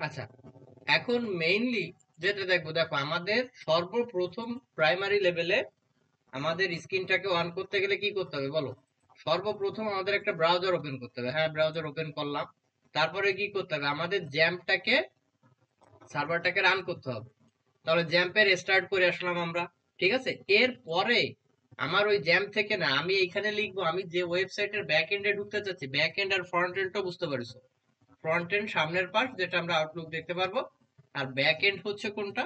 আচ্ছা, এখন মেইনলি যেটা দেখবো, দেখো আমাদের সর্বপ্রথম প্রাইমারি লেভেলে আমাদের স্ক্রিনটাকে অন করতে গেলে কি করতে হবে বলো? সর্বপ্রথম আমাদের একটা ব্রাউজার ওপেন করতে হবে। হ্যাঁ, ব্রাউজার ওপেন করলাম। তারপরে কি করতে হবে? আমাদের জ্যাম্পটাকে, সার্ভারটাকে রান করতে হবে। তাহলে জ্যাম্পের স্টার্ট করে আসলাম আমরা। ঠিক আছে, এরপরে আমার ওই জ্যাম্প থেকে না, আমি এইখানে লিখবো আমি যে ওয়েবসাইটের ব্যাক এন্ডে ঢুকতে চাচ্ছি, ব্যাক এন্ড আর ফ্রন্ট এন্ডটা বুঝতে পারছো? ফ্রন্ট এন্ড সামনের পার্ট, যেটা আমরা আউটলুক দেখতে পারবো। আর ব্যাক এন্ড হচ্ছে কোনটা?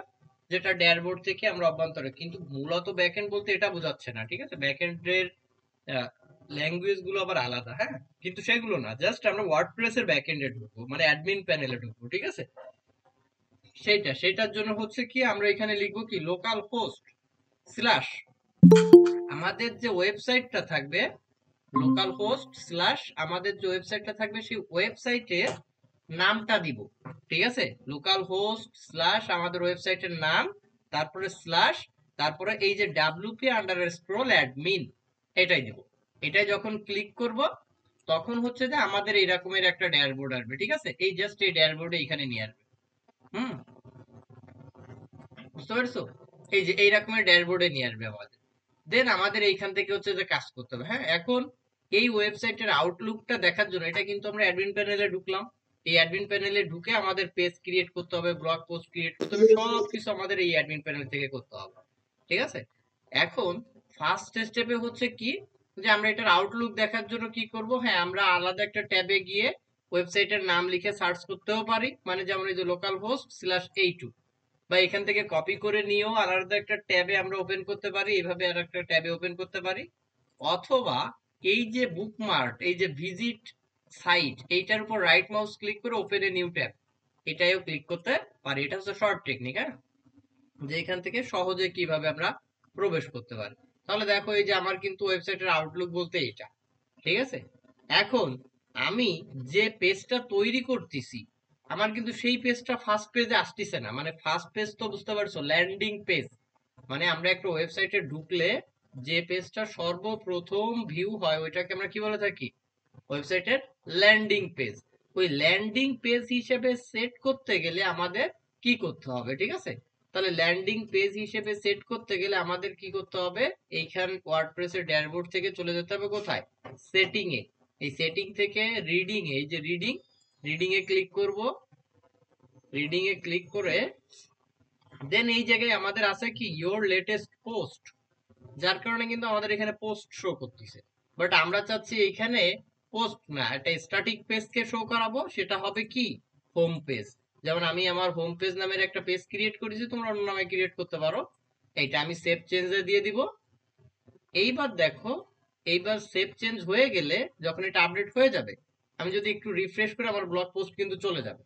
যেটা ড্যাশবোর্ড থেকে আমরা অভ্যন্তরে, কিন্তু মূলত ব্যাক এন্ড বলতে এটা বোঝাচ্ছে না। ঠিক আছে, ব্যাক এন্ডের ল্যাঙ্গুয়েজ গুলো আবার আলাদা, হ্যাঁ, কিন্তু সেগুলো না, জাস্ট আমরা ওয়ার্ডপ্রেস এর ব্যাক এন্ডে ঢুকবো, মানে অ্যাডমিন প্যানেলে ঢুকবো। ঠিক আছে, সেটার জন্য হচ্ছে কি আমরা এখানে লিখবো কি, লোকাল হোস্ট স্ল্যাশ আমাদের যে ওয়েবসাইটটা থাকবে, লোকাল হোস্ট স্ল্যাশ আমাদের যে ওয়েবসাইটটা থাকবে সেই ওয়েবসাইটের নামটা দিব। ঠিক আছে, লোকাল হোস্ট স্ল্যাশ আমাদের ওয়েবসাইটের নাম, তারপরে স্ল্যাশ, তারপরে এই যে ডাব্লিউপি আন্ডার স্ক্রোল অ্যাডমিন, এটাই দিব। এটাই যখন ক্লিক করব তখন হচ্ছে যে আমাদের এই রকমের একটা ড্যাশবোর্ড আসবে। ঠিক আছে, এই জাস্ট এই ড্যাশবোর্ডে এখানে নিয়ে আসবে। হুম, বুঝতে পারছো? এই যে এই রকমের ড্যাশবোর্ডে নিয়ে আসবে আমাদের। দেন আমাদের এইখান থেকে হচ্ছে যে কাজ করতে হবে। হ্যাঁ, এখন এই ওয়েবসাইটের আউটলুকটা দেখার জন্য এটা কিন্তু আমরা অ্যাডমিন প্যানেলে ঢুকলাম। এই অ্যাডমিন প্যানেলে ঢুকে আমাদের পেজ ক্রিয়েট করতে হবে, ব্লগ পোস্ট ক্রিয়েট করতে হবে, সবকিছু আমাদের এই অ্যাডমিন প্যানেল থেকে করতে হবে। ঠিক আছে, এখন ফার্স্ট স্টেপে হচ্ছে কি, যে আমরা এটার আউটলুক দেখার জন্য কি করব? হ্যাঁ, আমরা আলাদা একটা ট্যাবে গিয়ে ওয়েবসাইটের নাম লিখে সার্চ করতেও পারি, মানে যেমন এই যে লোকাল হোস্ট স্ল্যাশ এই টু, বা এখান থেকে কপি করে নিয়েও আলাদা একটা ট্যাবে আমরা ওপেন করতে পারি, এইভাবে আর একটা ট্যাবে ওপেন করতে পারি। অথবা এই যে বুকমার্ক, এই যে ভিজিট সাইট, এইটার উপর রাইট মাউস ক্লিক করে ওপেন এ নিউ ট্যাব, এটাইও ক্লিক করতে পারি। এটা হচ্ছে শর্ট টেকনিক, হ্যাঁ, যে এখান থেকে সহজে কিভাবে আমরা প্রবেশ করতে পারি। তাহলে দেখো, এই যে আমার কিন্তু ওয়েবসাইটের আউটলুক বলতে এটা। ঠিক আছে, এখন আমি যে পেজটা তৈরি করতেছি, আমার কিন্তু সেই পেজটা ফার্স্ট পেজে আসতেছে না। মানে ফার্স্ট পেজ তো বুঝতে পারছো, ল্যান্ডিং পেজ, মানে আমরা একটা ওয়েবসাইটে ঢুকলে যে পেজটা সর্বপ্রথম ভিউ হয় ওইটাকে আমরা কি বলে থাকি? ওয়েবসাইটের ল্যান্ডিং পেজ। ওই ল্যান্ডিং পেজ হিসেবে সেট করতে গেলে আমাদের কি করতে হবে? ঠিক আছে, তাহলে ল্যান্ডিং পেজ হিসেবে সেট করতে গেলে আমাদের কি করতে হবে? এইখান ওয়ার্ডপ্রেসের ড্যাশবোর্ড থেকে চলে যেতে হবে কোথায়? সেটিং এ। এই সেটিং থেকে রিডিং এ, এই যে রিডিং, রিডিং এ ক্লিক করব। রিডিং এ ক্লিক করে দেন এই জায়গায় আমাদের আছে কি, ইয়োর লেটেস্ট পোস্ট, যার কারণে কিন্তু আমাদের এখানে পোস্ট শো করতেছে। বাট আমরা চাচ্ছি এখানে পোস্ট না, একটা স্ট্যাটিক পেজকে শো করাবো, সেটা হবে কি, হোম পেজ। যেমন আমি আমার হোম পেজ নামের একটা পেজ ক্রিয়েট করেছি, তোমরা অন্য নামে ক্রিয়েট করতে পারো। এইটা আমি সেভ চেঞ্জে দিয়ে দিব। এইবার দেখো, এইবার সেভ চেঞ্জ হয়ে গেলে যখন এটা আপডেট হয়ে যাবে, আমি যদি একটু রিফ্রেশ করে, আমার ব্লগ পোস্ট কিন্তু চলে যাবে।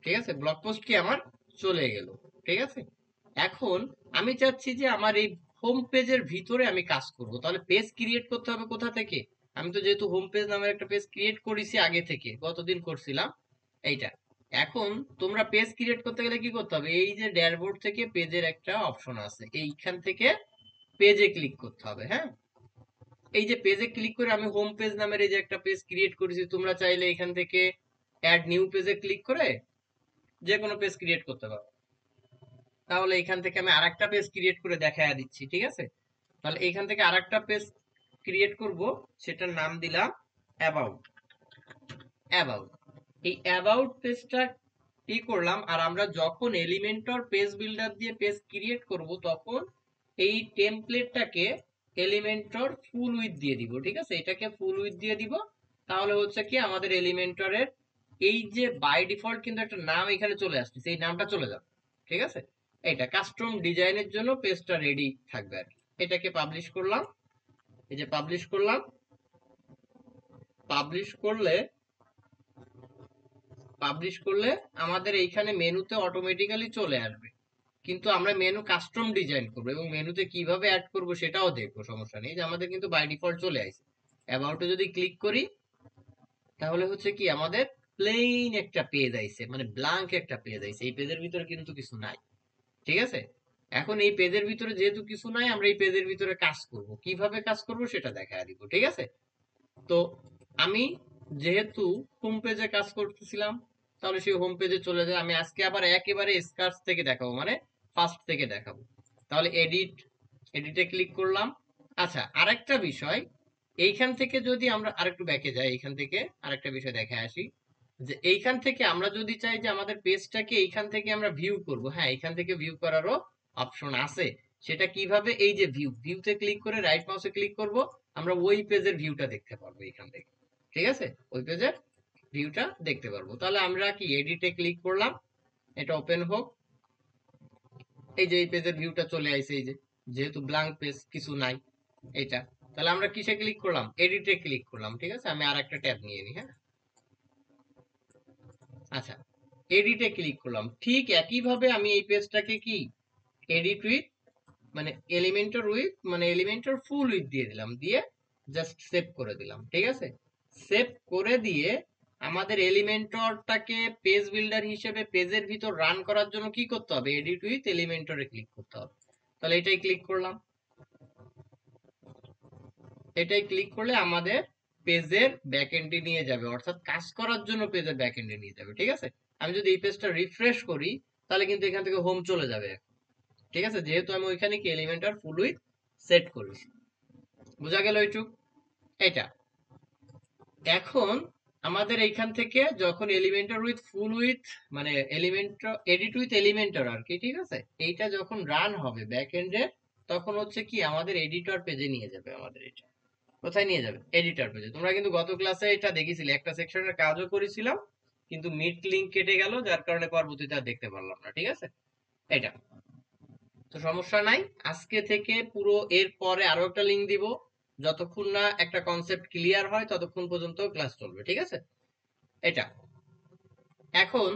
ঠিক আছে, ব্লগ পোস্ট কি আমার চলে গেল। ঠিক আছে, এখন আমি চাচ্ছি যে আমার এই হোম পেজের ভিতরে আমি কাজ করব, তাহলে পেজ ক্রিয়েট করতে হবে কোথা থেকে? আমি তো যেহেতু হোম পেজ নামের একটা পেজ ক্রিয়েট করেছি আগে থেকে, গতদিন করছিলাম এইটা। এখন তোমরা পেজ ক্রিয়েট করতে গেলে কি করতে হবে? এই যে ড্যাশবোর্ড থেকে পেজের একটা অপশন আছে, এইখান থেকে পেজে ক্লিক করতে হবে। হ্যাঁ, এই যে পেজে ক্লিক করে আমি হোম পেজ নামের এই যে একটা পেজ ক্রিয়েট করেছি, তোমরা চাইলে এখান থেকে অ্যাড নিউ পেজে ক্লিক করে যে কোনো পেজ ক্রিয়েট করতে পারো। তাহলে এখান থেকে আমি আরেকটা পেজ ক্রিয়েট করে দেখায় দিচ্ছি। ঠিক আছে, তাহলে এখান থেকে আরেকটা পেজ ক্রিয়েট করব, সেটার নাম দিলাম অ্যাবাউট। অ্যাবাউট, এই অ্যাবাউট পেজটা কি করলাম, আর আমরা যখন এলিমেন্টর পেজ বিল্ডার দিয়ে পেজ ক্রিয়েট করব তখন এই টেমপ্লেটটাকে এলিমেন্টর ফুল উইথ দিয়ে দিব। ঠিক আছে, এটাকে ফুল উইথ দিয়ে দিব। তাহলে হচ্ছে কি, আমাদের এলিমেন্টরের এই যে বাই ডিফল্ট কিন্তু একটা নাম এখানে চলে আসছে, সেই নামটা চলে যাবে। ঠিক আছে, এটা কাস্টম ডিজাইনের জন্য পেজটা রেডি থাকবে আর কি। এটাকে পাবলিশ করলাম, এই যে পাবলিশ করলাম। পাবলিশ করলে, পাবলিশ করলে আমাদের এইখানে মেনুতে অটোমেটিক্যালি চলে আসবে। কিন্তু আমরা মেনু কাস্টম ডিজাইন করবো এবং মেনুতে কিভাবে অ্যাড করব সেটাও দেখবো, সমস্যা নেই। যে আমাদের কিন্তু বাই ডিফল্ট চলে আসছে। অ্যাবাউটে যদি ক্লিক করি তাহলে হচ্ছে কি, আমাদের প্লেন একটা পেজ আইছে, মানে ব্ল্যাঙ্ক একটা পেজ আইছে, এই পেজের ভিতরে কিন্তু কিছু নাই। ঠিক আছে, এখন এই পেজের ভিতরে যেহেতু কিছু নাই, আমরা এই পেজের ভিতরে কাজ করব, কিভাবে কাজ করব সেটা দেখা দিব। ঠিক আছে, তো আমি যেহেতু হোম পেজে কাজ করতেছিলাম, তাহলে সেই হোম পেজে চলে যায়। আমি আজকে আবার একেবারে স্কার্স থেকে দেখাবো, মানে ফার্স্ট থেকে দেখাবো। তাহলে এডিটে ক্লিক করলাম। আচ্ছা, আরেকটা বিষয়, এইখান থেকে যদি আমরা আরেকটু ব্যাকে যাই, এইখান থেকে আরেকটা বিষয় দেখে আসি, যে এইখান থেকে আমরা যদি চাই যে আমাদের পেজটাকে এইখান থেকে আমরা ভিউ করব, হ্যাঁ এইখান থেকে ভিউ করারও অপশন আছে। সেটা কিভাবে? এই যে ভিউতে ক্লিক করে রাইট মাউসে ক্লিক করব, আমরা ওই পেজের ভিউটা দেখতে পারবো এইখান থেকে। ঠিক আছে, ওই পেজের ভিউটা দেখতে পারবো। তাহলে আমরা কি এডিটে ক্লিক করলাম, এটা ওপেন হোক। এই যে এই পেজের ভিউটা চলে আসছে, এই যে যেহেতু ব্ল্যাঙ্ক পেজ, কিছু নাই এটা। তাহলে আমরা কিসে ক্লিক করলাম? এডিটে ক্লিক করলাম। ঠিক আছে, আমি আর একটা ট্যাব নিয়ে নিই। হ্যাঁ, আচ্ছা, এডিটে ক্লিক করলাম। ঠিক একইভাবে আমি এই পেজটাকে কি এডিট উইথ মানে এলিমেন্টর ফুল উইথ দিয়ে দিলাম, দিয়ে জাস্ট সেভ করে দিলাম। ঠিক আছে, সেভ করে দিয়ে আমাদের এলিমেন্টরটাকে পেজ বিল্ডার হিসেবে পেজের ভিতর রান করার জন্য কি করতে হবে? এডিট উইথ এলিমেন্টরে ক্লিক করতে হবে। তাহলে এটাই ক্লিক করলাম। এটাই ক্লিক করলে আমাদের পেজের ব্যাকএন্ডে নিয়ে যাবে, অর্থাৎ কাজ করার জন্য পেজের ব্যাকএন্ডে নিয়ে যাবে। ঠিক আছে, আমি যদি এই পেজটা রিফ্রেশ করি, তাহলে কিন্তু এখান থেকে হোম চলে যাবে। ঠিক আছে, যেহেতু আমি ওইখানে কি এলিমেন্টর ফুল উইথ সেট করেছি। বোঝা গেল এইটুক? এটা এখন আমাদের এইখান থেকে যখন এলিমেন্টর উইথ ফুল উইথ মানে এলিমেন্টর এডিট উইথ এলিমেন্টর আর কি, ঠিক আছে, এইটা যখন রান হবে ব্যাক এন্ডে, তখন হচ্ছে কি আমাদের এডিটর পেজে নিয়ে যাবে। আমাদের এটা কোথায় নিয়ে যাবে? এডিটর পেজে। তোমরা কিন্তু গত ক্লাসে এটা দেখেছিলে, একটা সেকশনের কাজও করেছিলাম, কিন্তু মিড লিংক কেটে গেল, যার কারণে পরবর্তীতে আর দেখতে পারলাম না। ঠিক আছে, এটা তো সমস্যা নাই। আজকে থেকে পুরো এর পরে আরো একটা লিংক দিব, যতক্ষণ না একটা কনসেপ্ট ক্লিয়ার হয় ততক্ষণ পর্যন্ত ক্লাস চলবে। ঠিক আছে, এটা এখন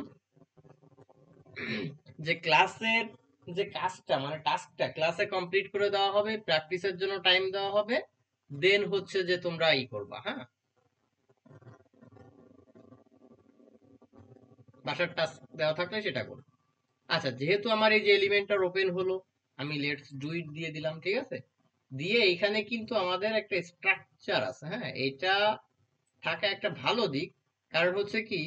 যে ক্লাসের যে কাজটা মানে টাস্কটা ক্লাসে কমপ্লিট করে দেওয়া হবে, প্র্যাকটিসের জন্য টাইম দেওয়া হবে, দেন হচ্ছে যে তোমরা করবা। হ্যাঁ, বাসার টাস্ক দেওয়া থাকলে সেটা করো। আচ্ছা, যেহেতু আমার এই যে এলিমেন্টটা ওপেন হলো, আমি লেটস ডু ইট দিয়ে দিলাম। ঠিক আছে, দিয়ে এইখানে কিন্তু আমাদের একটা স্ট্রাকচার আছে। হ্যাঁ, এটা থাকা একটা ভালো দিক, কারণ হচ্ছে কি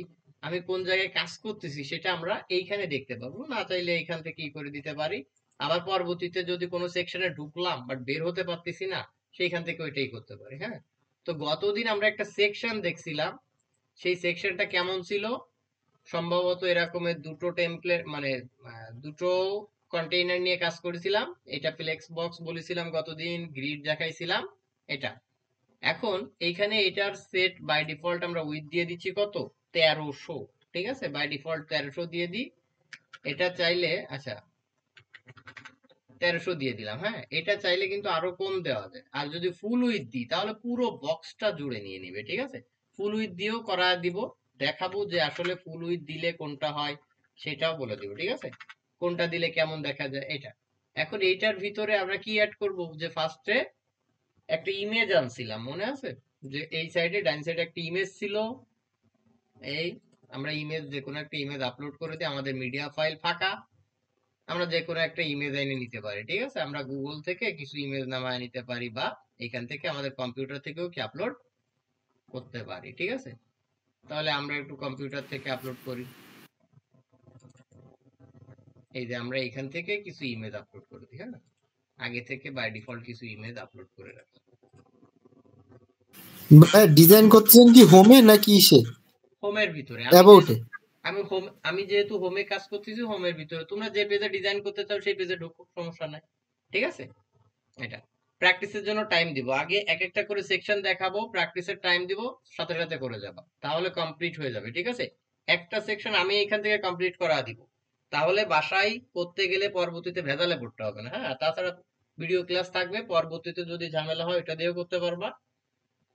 আমি কোন জায়গায় কাজ করতেছি সেটা আমরা এইখানে দেখতে পাবো। না চাইলে এইখান থেকে কি করে দিতে পারি, আবার পরবর্তীতে যদি কোনো সেকশনে ঢুকলাম বাট বের হতে পারতেছি না, সেইখান থেকে ওইটাই করতে পারি। হ্যাঁ, তো গতদিন আমরা একটা সেকশন দেখছিলাম, সেই সেকশনটা কেমন ছিল? সম্ভবত এরকমের দুটো টেমপ্লেট মানে দুটো কন্টেইনার নিয়ে কাজ করেছিলাম। এটা ফ্লেক্স বক্স বলেছিলাম গতদিন, গ্রিড দেখাইছিলাম। এটা এখন এইখানে এটার সেট বাই ডিফল্ট আমরা উইথ দিয়ে দিচ্ছি কত? 1300। ঠিক আছে, বাই ডিফল্ট 1300 দিয়ে দিই। এটা চাইলে আচ্ছা 1300 দিয়ে দিলাম। হ্যাঁ, এটা চাইলে কিন্তু আরো কম দেওয়া যায়, আর যদি ফুল উইথ দিই তাহলে পুরো বক্সটা জুড়ে নিয়ে নিবে। ঠিক আছে, ফুল উইথ দিয়েও করা দিব, দেখাবো যে আসলে ফুল উইথ দিলে কোনটা হয় সেটাও বলে দিব। ঠিক আছে, কোনটা দিলে কেমন দেখা যায় এটা। এখন এইটার ভিতরে আমরা কি অ্যাড করব? যে ফার্স্টে একটা ইমেজ আনছিলাম, মনে আছে? যে এই সাইডে ডাইন সাইডে একটা ইমেজ ছিল। এই আমরা ইমেজ যে কোনো একটা ইমেজ আপলোড করে দিই, আমাদের মিডিয়া ফাইল ফাঁকা, আমরা যে কোনো একটা ইমেজ এনে নিতে পারি। ঠিক আছে, আমরা গুগল থেকে কিছু ইমেজ নামায় নিতে পারি, বা এখান থেকে আমাদের কম্পিউটার থেকেও কি আপলোড করতে পারি। ঠিক আছে, তাহলে আমরা একটু কম্পিউটার থেকে আপলোড করি। এই যে আমরা এখান থেকে কিছু ইমেজ আপলোড করে দিই। হ্যাঁ, আগে থেকে বাই ডিফল্ট কিছু ইমেজ আপলোড করে রাখি ডিজাইন করতেছেন কি হোমে নাকি ইসে হোমের ভিতরে। অ্যাবাউটে? আমি যেহেতু হোমে কাজ করতেছি, হোমের ভিতরে তোমরা যে পেজে ডিজাইন করতে চাও সেই পেজে ঢুকো, সমস্যা নাই। ঠিক আছে, এটা প্র্যাকটিসের জন্য টাইম দিব, আগে এক একটা করে সেকশন দেখাবো, প্র্যাকটিসের টাইম দিব, সাথে সাথে করে যাবা, তাহলে কমপ্লিট হয়ে যাবে। ঠিক আছে, একটা সেকশন আমি এখান থেকে কমপ্লিট করা দিব, তাহলে বাসায় করতে গেলে পরবর্তীতে ভেজালে পড়তে হবে না। হ্যাঁ, তাছাড়া ভিডিও ক্লাস থাকবে, পরবর্তীতে যদি ঝামেলা হয় এটা দিয়েও করতে পারবা,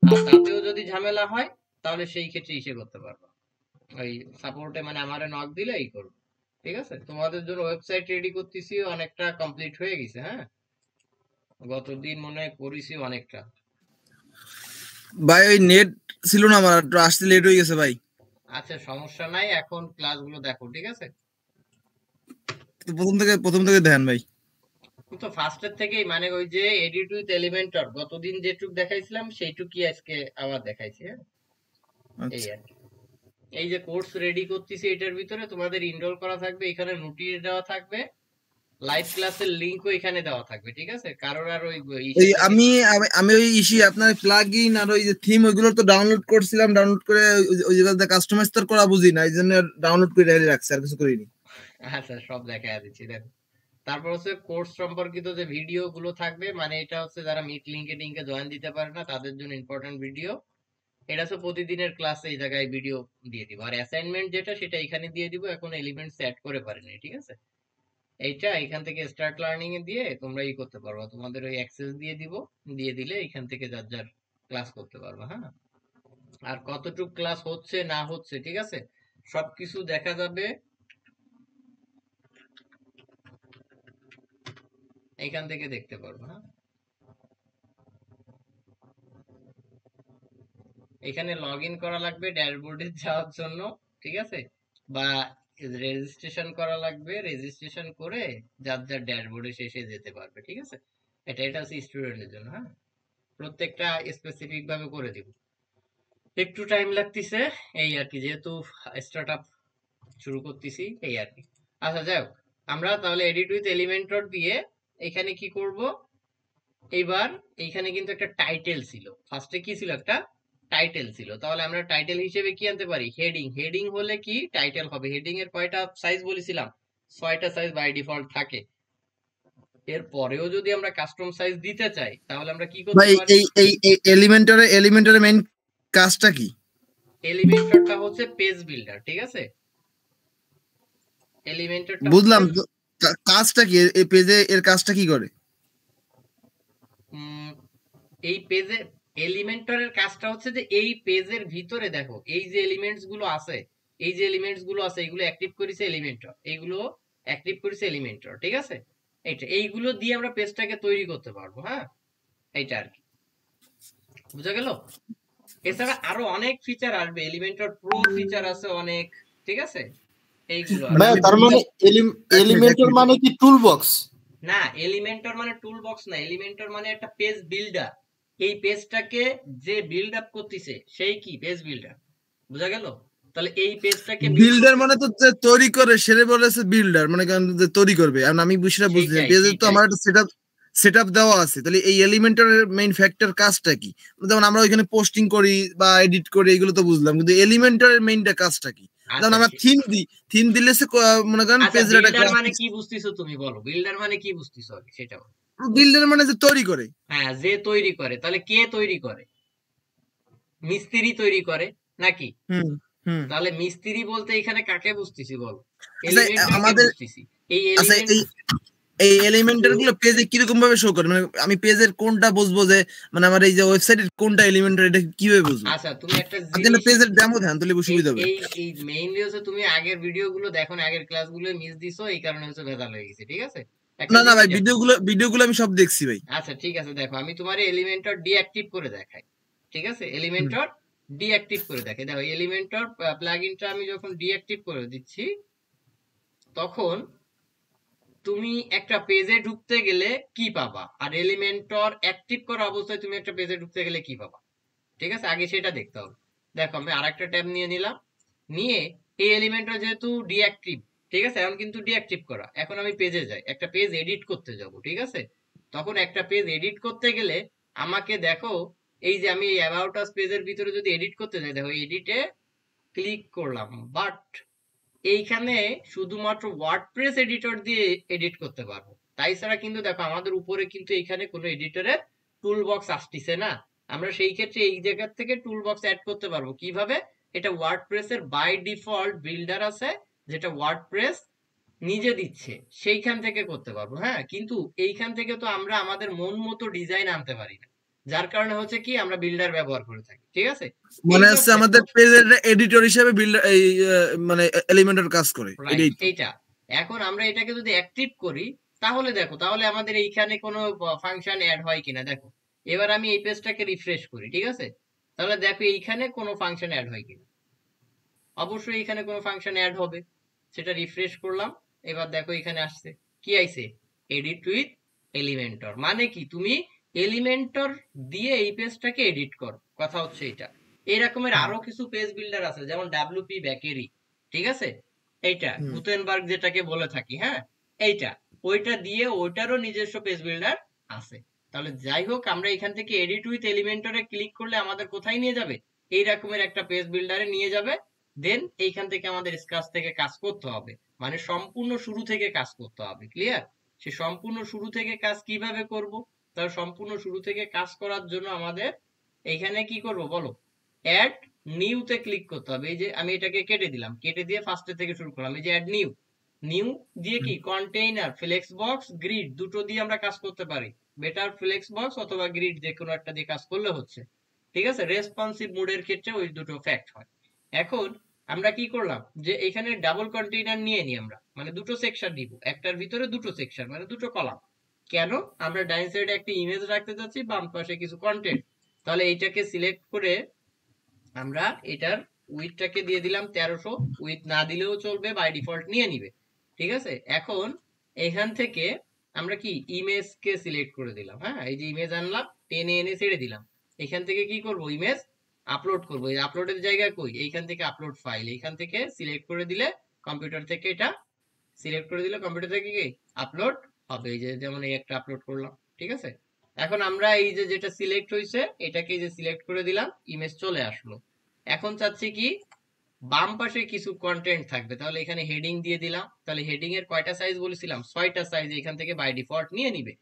আর তাতেও যদি ঝামেলা হয় তাহলে সেই ক্ষেত্রে ইসে করতে পারবা, ওই সাপোর্টে মানে আমারে নক দিলে এই করবো। ঠিক আছে, তোমাদের জন্য ওয়েবসাইট রেডি করতেছি, অনেকটা কমপ্লিট হয়ে গেছে। হ্যাঁ, গতদিন মনে হয় করেছি অনেকটা। ভাই ওই নেট ছিল না, আমার একটু আসতে লেট হয়ে গেছে ভাই। আচ্ছা, সমস্যা নাই, এখন ক্লাসগুলো দেখো। ঠিক আছে, তো প্রথম থেকে দেখেন ভাই। তো ফার্স্টের থেকেই মানে ওই যে এডিট উইথ এলিমেন্টর গতদিন যেটুক দেখাইছিলাম সেইটুকুই আজকে আবার দেখাইছি। হ্যাঁ, এই আচ্ছা আর কি। এই যে কোর্স রেডি করতেছি, এটার ভিতরে তোমাদের ইনরোল করা থাকবে, এখানে নোটিশ দেওয়া থাকবে, লাইভ ক্লাসের লিংকও এখানে দেওয়া থাকবে, ঠিক আছে? কারোর আর ওই ইসে ওই থেকে আমি আমি আমি ওই আপনার প্লাগ ইন আর ওই যে থিম ওইগুলো তো ডাউনলোড করছিলাম, ডাউনলোড করে ওই জায়গাতে কাস্টমাইজ তো আর করা বুঝি না, এই জন্য ডাউনলোড করে রাখছি, আর কিছু করিনি। আচ্ছা সব দেখা দিচ্ছি দেখো। তারপর হচ্ছে কোর্স সম্পর্কিত যে ভিডিও গুলো থাকবে, মানে এটা হচ্ছে যারা মিট লিংকে টিংকে জয়েন দিতে পারে না তাদের জন্য ইম্পর্টেন্ট ভিডিও। এটা হচ্ছে প্রতিদিনের ক্লাসে এই জায়গায় ভিডিও দিয়ে দিব। আর অ্যাসাইনমেন্ট যেটা সেটা এখানে দিয়ে দিব, এখন এলিমেন্টস অ্যাড করে পারিনি, ঠিক আছে? এইটা এখান থেকে স্টার্ট লার্নিং এ দিয়ে তোমরা ই করতে পারবা, তোমাদের ওই অ্যাক্সেস দিয়ে দিব, দিয়ে দিলে এখান থেকে যার যার ক্লাস করতে পারবা। হ্যাঁ, আর কতটুক ক্লাস হচ্ছে না হচ্ছে, ঠিক আছে, সবকিছু দেখা যাবে এখান থেকে দেখতে পারবো। হ্যাঁ, এখানে লগ ইন করা লাগবে ড্যাশবোর্ডে যাওয়ার জন্য, ঠিক আছে, বা রেজিস্ট্রেশন করা লাগবে, রেজিস্ট্রেশন করে যার যার ড্যাশবোর্ডে শেষে যেতে পারবে, ঠিক আছে? এটা হচ্ছে স্টুডেন্টের জন্য। হ্যাঁ, প্রত্যেকটা স্পেসিফিক ভাবে করে দিব, একটু টাইম লাগতেছে এই আর কি, যেহেতু স্টার্ট আপ শুরু করতেছি এই আর কি। আচ্ছা যাই হোক, আমরা তাহলে এডিট উইথ এলিমেন্টর দিয়ে এখানে কি করব, এইবার এইখানে কিন্তু একটা টাইটেল ছিল, ফার্স্টে কি ছিল, একটা টাইটেল ছিল, তাহলে আমরা টাইটেল হিসেবে কি আনতে পারি, হেডিং। হেডিং হলে কি টাইটেল হবে, হেডিং এর কয়টা সাইজ বলেছিলাম, 6টা সাইজ বাই ডিফল্ট থাকে। এর পরেও যদি আমরা কাস্টম সাইজ দিতে চাই তাহলে আমরা কি করতে ভাই পারি, এই এলিমেন্টরে মেইন কাজটা কি? এলিমেন্টরটা হচ্ছে পেজ বিল্ডার, ঠিক আছে? এলিমেন্টরটা হচ্ছে বুঝলাম তো, কাজটা কি এই পেজে, এর কাজটা কি করে? উম, এই পেজে এলিমেন্টরের কাজটা হচ্ছে যে এই পেজের ভিতরে দেখো এই যে এলিমেন্টস গুলো আছে, এই যে এলিমেন্টস গুলো আছে এইগুলো অ্যাক্টিভ করেছে এলিমেন্টর, এইগুলো অ্যাক্টিভ করেছে এলিমেন্টর, ঠিক আছে? এইগুলো দিয়ে আমরা পেজটাকে তৈরি করতে পারবো। হ্যাঁ, এইটা আর কি, বুঝা গেল? এছাড়া আরো অনেক ফিচার আসবে, এলিমেন্টর প্রো ফিচার আছে অনেক, ঠিক আছে, এইগুলো মানে আসবে। ভাই আমি তার মানে বুঝলাম। এক মিনিট এক এলিমেন্টর মিনিট মানে কি টুল বক্স? না, এলিমেন্টর মানে টুল বক্স না, এলিমেন্টর মানে একটা পেজ বিল্ডার। এই পেজটাকে যে বিল্ড আপ করতেছে সেই কি পেজ বিল্ডার, বুঝা গেল? তাহলে এই পেজটাকে বিল্ড বিল্ডার করতে, মানে তো যে তৈরি করে সেটা বলেছে বিল্ডার, মানে কেন যে তৈরি করবে, আর আমি বিষয়টা বুঝছি সেইটাই পেজে তো সেইটাই আমার একটা সেটআপ দেওয়া আছে, তাহলে এই এলিমেন্টারের মেইন ফ্যাক্টর কাজটা কি? যেমন আমরা ওইখানে পোস্টিং করি বা এডিট করি এগুলো তো বুঝলাম, কিন্তু এলিমেন্টারের মেইনটা কাজটা কি? যেমন আচ্ছা আমরা থিম দিলে সে মনে করেন আচ্ছা, পেজের একটা বিল্ডার মানে গ্রাফিক্স। কি বুঝতেছো তুমি বলো, বিল্ডার মানে কি বুঝতেছো আগে সেটা বলো। বিল্ডার মানে যে তৈরি করে। হ্যাঁ, যে তৈরি করে, তাহলে কে তৈরি করে, মিস্ত্রি তৈরি করে নাকি? হুম হুম। তাহলে মিস্ত্রি বলতে এখানে কাকে বুঝতেছি বলো, আচ্ছা এলিমেন্টরকে আমাদের, বুঝতেছি। এই আচ্ছা এলিমেন্ট, এই এলিমেন্টার গুলো পেজে কিরকম ভাবে শো করে, মানে আমি পেজের কোনটা বুঝবো যে, মানে আমার এই যে ওয়েবসাইটের কোনটা এলিমেন্টার, এটা কিভাবে বুঝবো? আচ্ছা তুমি একটা আপনি না জিনিস, পেজের ডেমো দেন তাহলে এই সুবিধা হবে। এই এই মেইনলি হচ্ছে তুমি আগের ভিডিও গুলো দেখো না, আগের ক্লাস গুলো মিস দিছো, এই কারণে হচ্ছে ভেজাল হয়ে গেছে, ঠিক আছে? একটা না না জিনিস ভাই, দেখো, ভিডিওগুলো আমি সব দেখছি ভাই। আচ্ছা ঠিক আছে, দেখো আমি তোমার এলিমেন্টর ডিঅ্যাক্টিভ করে দেখাই, ঠিক আছে? হুম। এলিমেন্টর ডিঅ্যাক্টিভ করে দেখাই, দেখো এলিমেন্টর প্লাগইনটা আমি যখন ডিঅ্যাক্টিভ করে দিচ্ছি, তখন তুমি একটা পেজে ঢুকতে গেলে কি পাবা, আর এলিমেন্টর অ্যাক্টিভ করা অবস্থায় তুমি একটা পেজে ঢুকতে গেলে কি পাবা, ঠিক আছে? আগে সেটা দেখতে হবে। দেখো আমি আরেকটা ট্যাব নিয়ে নিলাম, নিয়ে এই এলিমেন্টটা যেহেতু ডিঅ্যাক্টিভ, ঠিক আছে, এখন কিন্তু ডিঅ্যাক্টিভ করা, এখন আমি পেজে যাই, একটা পেজ এডিট করতে যাব, ঠিক আছে? তখন একটা পেজ এডিট করতে গেলে আমাকে দেখো, এই যে আমি এই অ্যাবাউট আস পেজের ভিতরে যদি এডিট করতে যাই, দেখো এডিটে ক্লিক করলাম, বাট এইখানে শুধুমাত্র ওয়ার্ডপ্রেস এডিটর দিয়ে এডিট করতে পারবো, তাই ছাড়া কিন্তু দেখো আমাদের উপরে কিন্তু এখানে কোনো এডিটরের টুল বক্স আসতেছে না। আমরা সেই ক্ষেত্রে এই জায়গা থেকে টুল বক্স অ্যাড করতে পারবো কিভাবে, এটা ওয়ার্ডপ্রেসের বাই ডিফল্ট বিল্ডার আছে, যেটা ওয়ার্ডপ্রেস নিজে দিচ্ছে, সেইখান থেকে করতে পারবো। হ্যাঁ, কিন্তু এইখান থেকে তো আমরা আমাদের মন মতো ডিজাইন আনতে পারি না, যার কারণে হচ্ছে কি আমরা বিল্ডার ব্যবহার করে থাকি, ঠিক আছে? মানে এইবার হচ্ছে দেখো, আমাদের পেজের এডিটর হিসেবে বিল্ডার এই মানে এলিমেন্টার কাজ করে, রাইট, এটাই তো। এইটা। এখন আমরা এটাকে যদি অ্যাক্টিভ করি, তাহলে দেখো, তাহলে আমাদের এইখানে কোনো ফাংশন অ্যাড হয় কিনা দেখো। এবার আমি এই পেজটাকে রিফ্রেশ করি, ঠিক আছে? তাহলে দেখো এইখানে কোনো ফাংশন অ্যাড হয় কিনা, অবশ্যই এখানে কোনো ফাংশন অ্যাড হবে, সেটা রিফ্রেশ করলাম, এবার দেখো এখানে আসছে, কি আইছে, এডিট উইথ এলিমেন্টর। মানে কি, তুমি এলিমেন্টর দিয়ে এই পেজটাকে এডিট করো, কথা হচ্ছে এটা। এই রকমের আরো কিছু পেজ বিল্ডার আছে, যেমন ডাব্লিউপি বেকারি, ঠিক আছে, এইটা হুম। গুতেনবার্গ যেটাকে বলে থাকি, হ্যাঁ, এইটা ওইটা দিয়ে ওইটারও নিজস্ব পেজ বিল্ডার আছে। তাহলে যাই হোক, আমরা এখান থেকে এডিট উইথ এলিমেন্টরে ক্লিক করলে আমাদের কোথায় নিয়ে যাবে, এই রকমের একটা পেজ বিল্ডারে নিয়ে যাবে। দেন এইখান থেকে আমাদের স্ক্র্যাচ থেকে কাজ করতে হবে, মানে সম্পূর্ণ শুরু থেকে কাজ করতে হবে। ক্লিয়ার? সে সম্পূর্ণ শুরু থেকে কাজ কিভাবে করব? তাহলে সম্পূর্ণ শুরু থেকে কাজ করার জন্য আমাদের এইখানে কি করব বলো, অ্যাড নিউতে ক্লিক করতে হবে। এই যে আমি এটাকে কেটে দিলাম, কেটে দিয়ে ফার্স্টে থেকে শুরু করলাম, এই যে অ্যাড নিউ, নিউ দিয়ে কি কন্টেইনার, ফ্লেক্স বক্স, গ্রিড দুটো দিয়ে আমরা কাজ করতে পারি। বেটার ফ্লেক্স বক্স অথবা গ্রিড যে কোনো একটা দিয়ে কাজ করলে হচ্ছে, ঠিক আছে। রেসপন্সিভ মোডের ক্ষেত্রে ওই দুটো ফ্যাক্ট হয়। এখন আমরা কি করলাম, যে এখানে ডাবল কন্টেইনার নিয়ে নি আমরা, মানে দুটো সেকশন নিব, একটার ভিতরে দুটো সেকশন মানে দুটো কলাম। কেন? আমরা ডাইন সাইডে একটা ইমেজ রাখতে যাচ্ছি, বাম পাশে কিছু কন্টেন্ট। তাহলে এইটাকে সিলেক্ট করে আমরা এটার উইথটাকে দিয়ে দিলাম 1300, উইথ না দিলেও চলবে, বাই ডিফল্ট নিয়ে নিবে, ঠিক আছে। এখন এখান থেকে আমরা কি ইমেজকে সিলেক্ট করে দিলাম, হ্যাঁ, এই যে ইমেজ আনলাম, টেনে এনে ছেড়ে দিলাম। এখান থেকে কি করব, ইমেজ আপলোড করব। এই আপলোডের জায়গায় কই, এইখান থেকে আপলোড ফাইল, এইখান থেকে সিলেক্ট করে দিলে কম্পিউটার থেকে এটা সিলেক্ট করে দিলে কম্পিউটার থেকে কি আপলোড হবে। এই যে যেমন এই একটা আপলোড করলাম, ঠিক আছে। এখন আমরা এই যে যেটা সিলেক্ট হয়েছে এটাকে যে সিলেক্ট করে দিলাম, ইমেজ চলে আসলো। এখন চাচ্ছি কি বাম পাশে কিছু কন্টেন্ট থাকবে, তাহলে এখানে হেডিং দিয়ে দিলাম। তাহলে হেডিং এর কয়টা সাইজ বলেছিলাম, 6টা সাইজ এখান থেকে বাই ডিফল্ট নিয়ে নিবে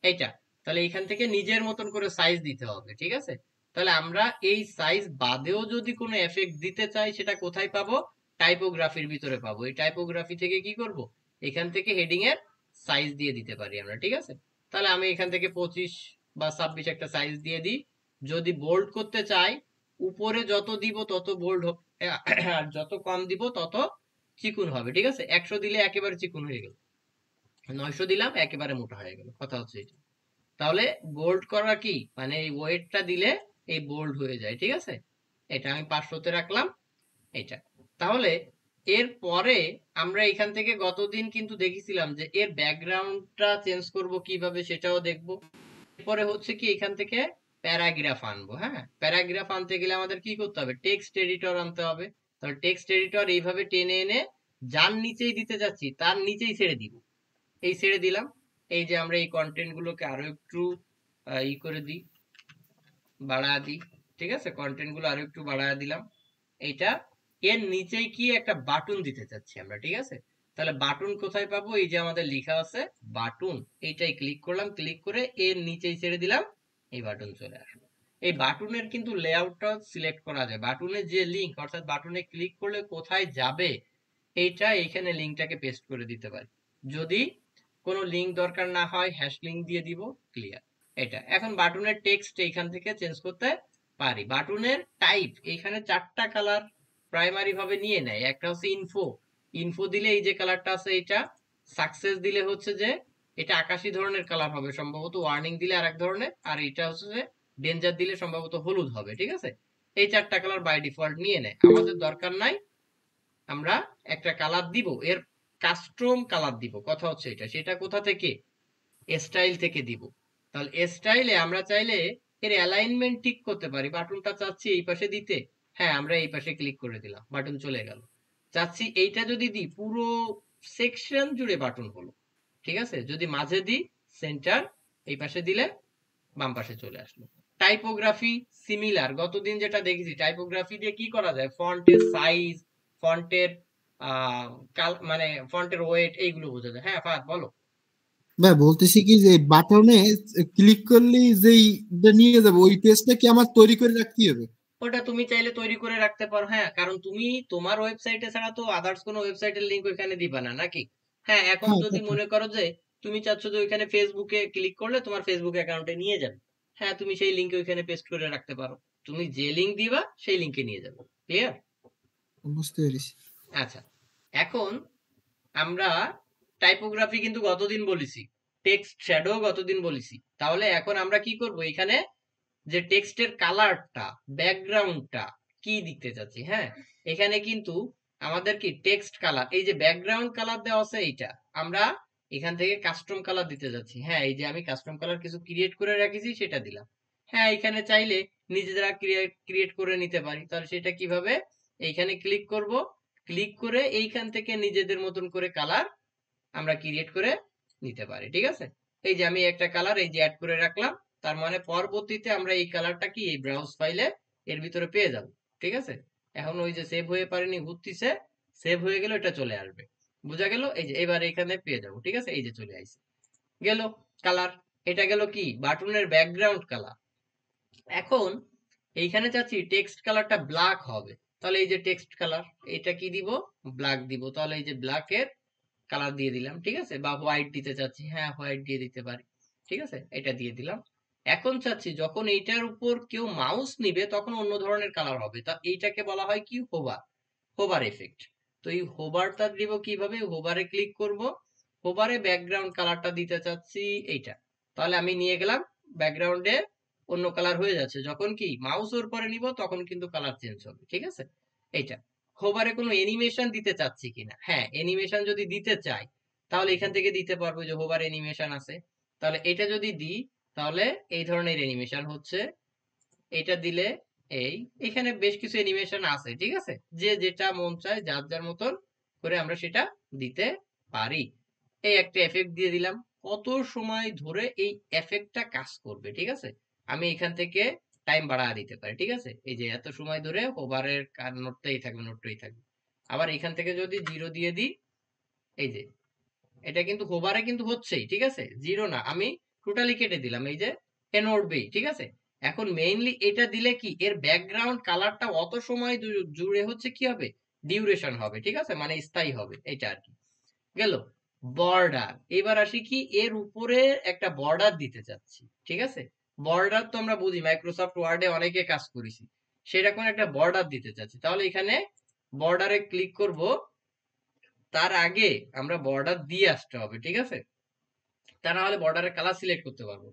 এইটা। তাহলে এখান থেকে নিজের মতন করে সাইজ দিতে হবে, ঠিক আছে। তাহলে আমরা এই সাইজ বাদেও যদি কোনো এফেক্ট দিতে চাই, সেটা কোথায় পাবো, টাইপোগ্রাফির ভিতরে পাবো। এই টাইপোগ্রাফি থেকে কি করব, এখান থেকে হেডিং এর সাইজ দিয়ে দিতে পারি আমরা, ঠিক আছে। তাহলে আমি এখান থেকে 25 বা 26 একটা সাইজ দিয়ে দিই। যদি বোল্ড করতে চাই, উপরে যত দিব তত বোল্ড, আর যত কম দিব তত চিকুন হবে, ঠিক আছে। 100 দিলে একেবারে চিকুন হয়ে গেল, 900 দিলাম একেবারে মোটা হয়ে গেল, কথা হচ্ছে এটা। তাহলে বোল্ড করা কি, মানে এই ওয়েটটা দিলে এই বোল্ড হয়ে যায়, ঠিক আছে। এটা আমি 500-তে রাখলাম, এটা। তাহলে এর পরে আমরা এখান থেকে গতদিন কিন্তু দেখেছিলাম যে এর ব্যাকগ্রাউন্ডটা চেঞ্জ করব কিভাবে, সেটাও দেখবো। এরপরে হচ্ছে কি এখান থেকে প্যারাগ্রাফ আনবো, হ্যাঁ। প্যারাগ্রাফ আনতে গেলে আমাদের কি করতে হবে, টেক্সট এডিটর আনতে হবে। তাহলে টেক্সট এডিটর এইভাবে টেনে এনে যার নিচেই দিতে যাচ্ছি তার নিচেই ছেড়ে দিব, এই ছেড়ে দিলাম। এই যে আমরা এই কন্টেন্ট গুলোকে আরো একটু ই করে দিই, বাড়া দিই, ঠিক আছে। কন্টেন্ট গুলো আরো একটু বাড়ায় দিলাম। এইটা এর নিচেই কি একটা বাটন দিতে চাচ্ছি আমরা, ঠিক আছে। তাহলে বাটন কোথায় পাবো, এই যে আমাদের লেখা আছে বাটন, এইটাই ক্লিক করলাম, ক্লিক করে এর নিচেই ছেড়ে দিলাম, এই বাটন চলে আসলো। এই বাটনের কিন্তু লেআউটটা সিলেক্ট করা যায়, বাটনের যে লিংক, অর্থাৎ বাটনে ক্লিক করলে কোথায় যাবে এইটা এইখানে লিংকটাকে পেস্ট করে দিতে পারি। যদি কোনো লিংক দরকার না হয়, হ্যাশ লিংক দিয়ে দিব, ক্লিয়ার। এটা এখন বাটনের টেক্সট এইখান থেকে চেঞ্জ করতে পারি। বাটনের টাইপ এইখানে 4টা কালার প্রাইমারি ভাবে নিয়ে নেয়। একটা হচ্ছে ইনফো, ইনফো দিলে এই যে কালারটা আছে এটা, সাকসেস দিলে হচ্ছে যে এটা আকাশি ধরনের কালার হবে সম্ভবত, ওয়ার্নিং দিলে আরেক ধরনের, আর এটা হচ্ছে যে ডেঞ্জার দিলে সম্ভবত হলুদ হবে, ঠিক আছে। এই 4টা কালার বাই ডিফল্ট নিয়ে নেয়, আমাদের দরকার নাই। আমরা একটা কালার দিব, এর কাস্টম কালার দিব, কথা হচ্ছে এটা। সেটা কোথা থেকে, স্টাইল থেকে দিব। তাহলে স্টাইলে আমরা চাইলে এর অ্যালাইনমেন্ট ঠিক করতে পারি। বাটনটা চাচ্ছি এই পাশে দিতে, হ্যাঁ আমরা এই পাশে ক্লিক করে দিলাম, বাটন চলে গেল। চাচ্ছি এইটা যদি দিই পুরো সেকশন জুড়ে বাটন হলো, ঠিক আছে। যদি মাঝে দিই সেন্টার, এই পাশে দিলে বাম পাশে চলে আসলো। টাইপোগ্রাফি সিমিলার, গতদিন যেটা দেখেছি, টাইপোগ্রাফি দিয়ে কি করা যায়, ফন্টের সাইজ, ফন্টের মানে ফন্টের ওয়েট, এইগুলো বোঝা যায়। হ্যাঁ ফাহাদ বলো। ভাই বলতেছি কি যে বাটনে ক্লিক করলেই যেই নিয়ে যাবে ওই পেজটা কি আমার তৈরি করে রাখতে হবে? ওটা তুমি চাইলে তৈরি করে রাখতে পারো, হ্যাঁ, কারণ তুমি তোমার ওয়েবসাইটে ছাড়া তো আদার্স কোনো ওয়েবসাইটের লিংক ওইখানে দিবা না নাকি। হ্যাঁ, এখন হ্যাঁ, যদি তা ঠিক। মনে করো যে তুমি চাচ্ছ যে ওইখানে ফেসবুকে ক্লিক করলে তোমার ফেসবুক অ্যাকাউন্টে নিয়ে যাবে, হ্যাঁ তুমি সেই লিংক ওইখানে পেস্ট করে রাখতে পারো। তুমি যে লিংক দিবা সেই লিংকে নিয়ে যাবে। ক্লিয়ার? বুঝতে পেরেছি। আচ্ছা, এখন আমরা টাইপোগ্রাফি কিন্তু গতদিন বলেছি, টেক্সট শ্যাডো গতদিন বলেছি। তাহলে এখন আমরা কি করব, এখানে যে টেক্সটের কালারটা, ব্যাকগ্রাউন্ডটা কি দিতে চাচ্ছি, হ্যাঁ। এখানে কিন্তু আমাদের কি টেক্সট কালার, এই যে ব্যাকগ্রাউন্ড কালার দেওয়া আছে এইটা আমরা এখান থেকে কাস্টম কালার দিতে যাচ্ছি, হ্যাঁ। এই যে আমি কাস্টম কালার কিছু ক্রিয়েট করে রেখেছি সেটা দিলাম। হ্যাঁ, এখানে চাইলে নিজেরা ক্রিয়েট করে নিতে পারি। তাহলে সেটা কিভাবে, এইখানে ক্লিক করব, ক্লিক করে এইখান থেকে নিজেদের মতন করে কালার আমরা ক্রিয়েট করে নিতে পারি। ঠিক আছে, এই যে আমি একটা কালার এই যে অ্যাড করে রাখলাম, তার মানে পরবর্তীতে আমরা এই কালারটা কি এই ব্রাউজ ফাইলে এর ভিতরে পেয়ে যাব। ঠিক আছে, এখন ওই যে সেভ হয়ে পারেনি ঘুরতিছে, সেভ হয়ে গেল, এটা চলে আসবে, বোঝা গেল? এই যে এবার এখানে পেয়ে যাব। ঠিক আছে, এই যে চলে আসছে, গেল কালার। এটা গেল কি বাটনের ব্যাকগ্রাউন্ড কালার। এখন এইখানে চাচ্ছি টেক্সট কালারটা ব্ল্যাক হবে, তাহলে এই যে টেক্সট কালার, এটা কি দিব, ব্ল্যাক দিব। তাহলে এই যে ব্ল্যাকের কালার দিয়ে দিলাম। ঠিক আছে, বা হোয়াইট দিতে চাচ্ছি, হ্যাঁ হোয়াইট দিয়ে দিতে পারি। ঠিক আছে, এটা দিয়ে দিলাম। এখন চাচ্ছি যখন এইটার উপর কেউ মাউস নিবে তখন অন্য ধরনের কালার হবে, তা এইটাকে বলা হয় কি হোভার, হোভার এফেক্ট। তো এই হোভারটা দিব কিভাবে, হোভারে ক্লিক করব, হোভারে ব্যাকগ্রাউন্ড কালারটা দিতে চাচ্ছি এইটা, তাহলে আমি নিয়ে গেলাম, ব্যাকগ্রাউন্ডে অন্য কালার হয়ে যাচ্ছে। যখন কি মাউস ওর পরে নিব তখন কিন্তু কালার চেঞ্জ হবে। ঠিক আছে, এইটা। হোভারে কোনো অ্যানিমেশন দিতে চাচ্ছি কিনা, হ্যাঁ অ্যানিমেশন যদি দিতে চাই তাহলে এখান থেকে দিতে পারবো, যে হোভার অ্যানিমেশন আছে, তাহলে এটা যদি দিই তাহলে এই ধরনের অ্যানিমেশন হচ্ছে। এটা দিলে এই এখানে বেশ কিছু অ্যানিমেশন আছে। ঠিক আছে, যে যেটা মন চায় যার যার মতন করে আমরা সেটা দিতে পারি। এই একটা এফেক্ট দিয়ে দিলাম, কত সময় ধরে এই এফেক্টটা কাজ করবে। ঠিক আছে, আমি এখান থেকে টাইম বাড়ায় দিতে পারি। ঠিক আছে, এই যে এত সময় ধরে হোভারের নোটটাই থাকবে, নোটটাই থাকবে। আবার এখান থেকে যদি 0 দিয়ে দিই, এই যে এটা কিন্তু হোভারে কিন্তু হচ্ছেই। ঠিক আছে, 0 না, আমি টোটালি কেটে দিলাম, এই যে এ নড়বেই। ঠিক আছে, এখন মেইনলি এটা দিলে কি এর ব্যাকগ্রাউন্ড কালারটা অত সময় জুড়ে হচ্ছে কি হবে, ডিউরেশন হবে। ঠিক আছে, মানে স্থায়ী হবে, এটা আর কি। গেল বর্ডার। এবার আসি কি এর উপরে একটা বর্ডার দিতে চাচ্ছি। ঠিক আছে, বর্ডার তো আমরা বুঝি মাইক্রোসফট ওয়ার্ডে অনেকে কাজ করেছি, সেরকম একটা বর্ডার দিতে চাচ্ছি। তাহলে এখানে বর্ডারে ক্লিক করব, তার আগে আমরা বর্ডার দিয়ে আসতে হবে। ঠিক আছে, তা না হলে বর্ডারের কালার সিলেক্ট করতে পারবো।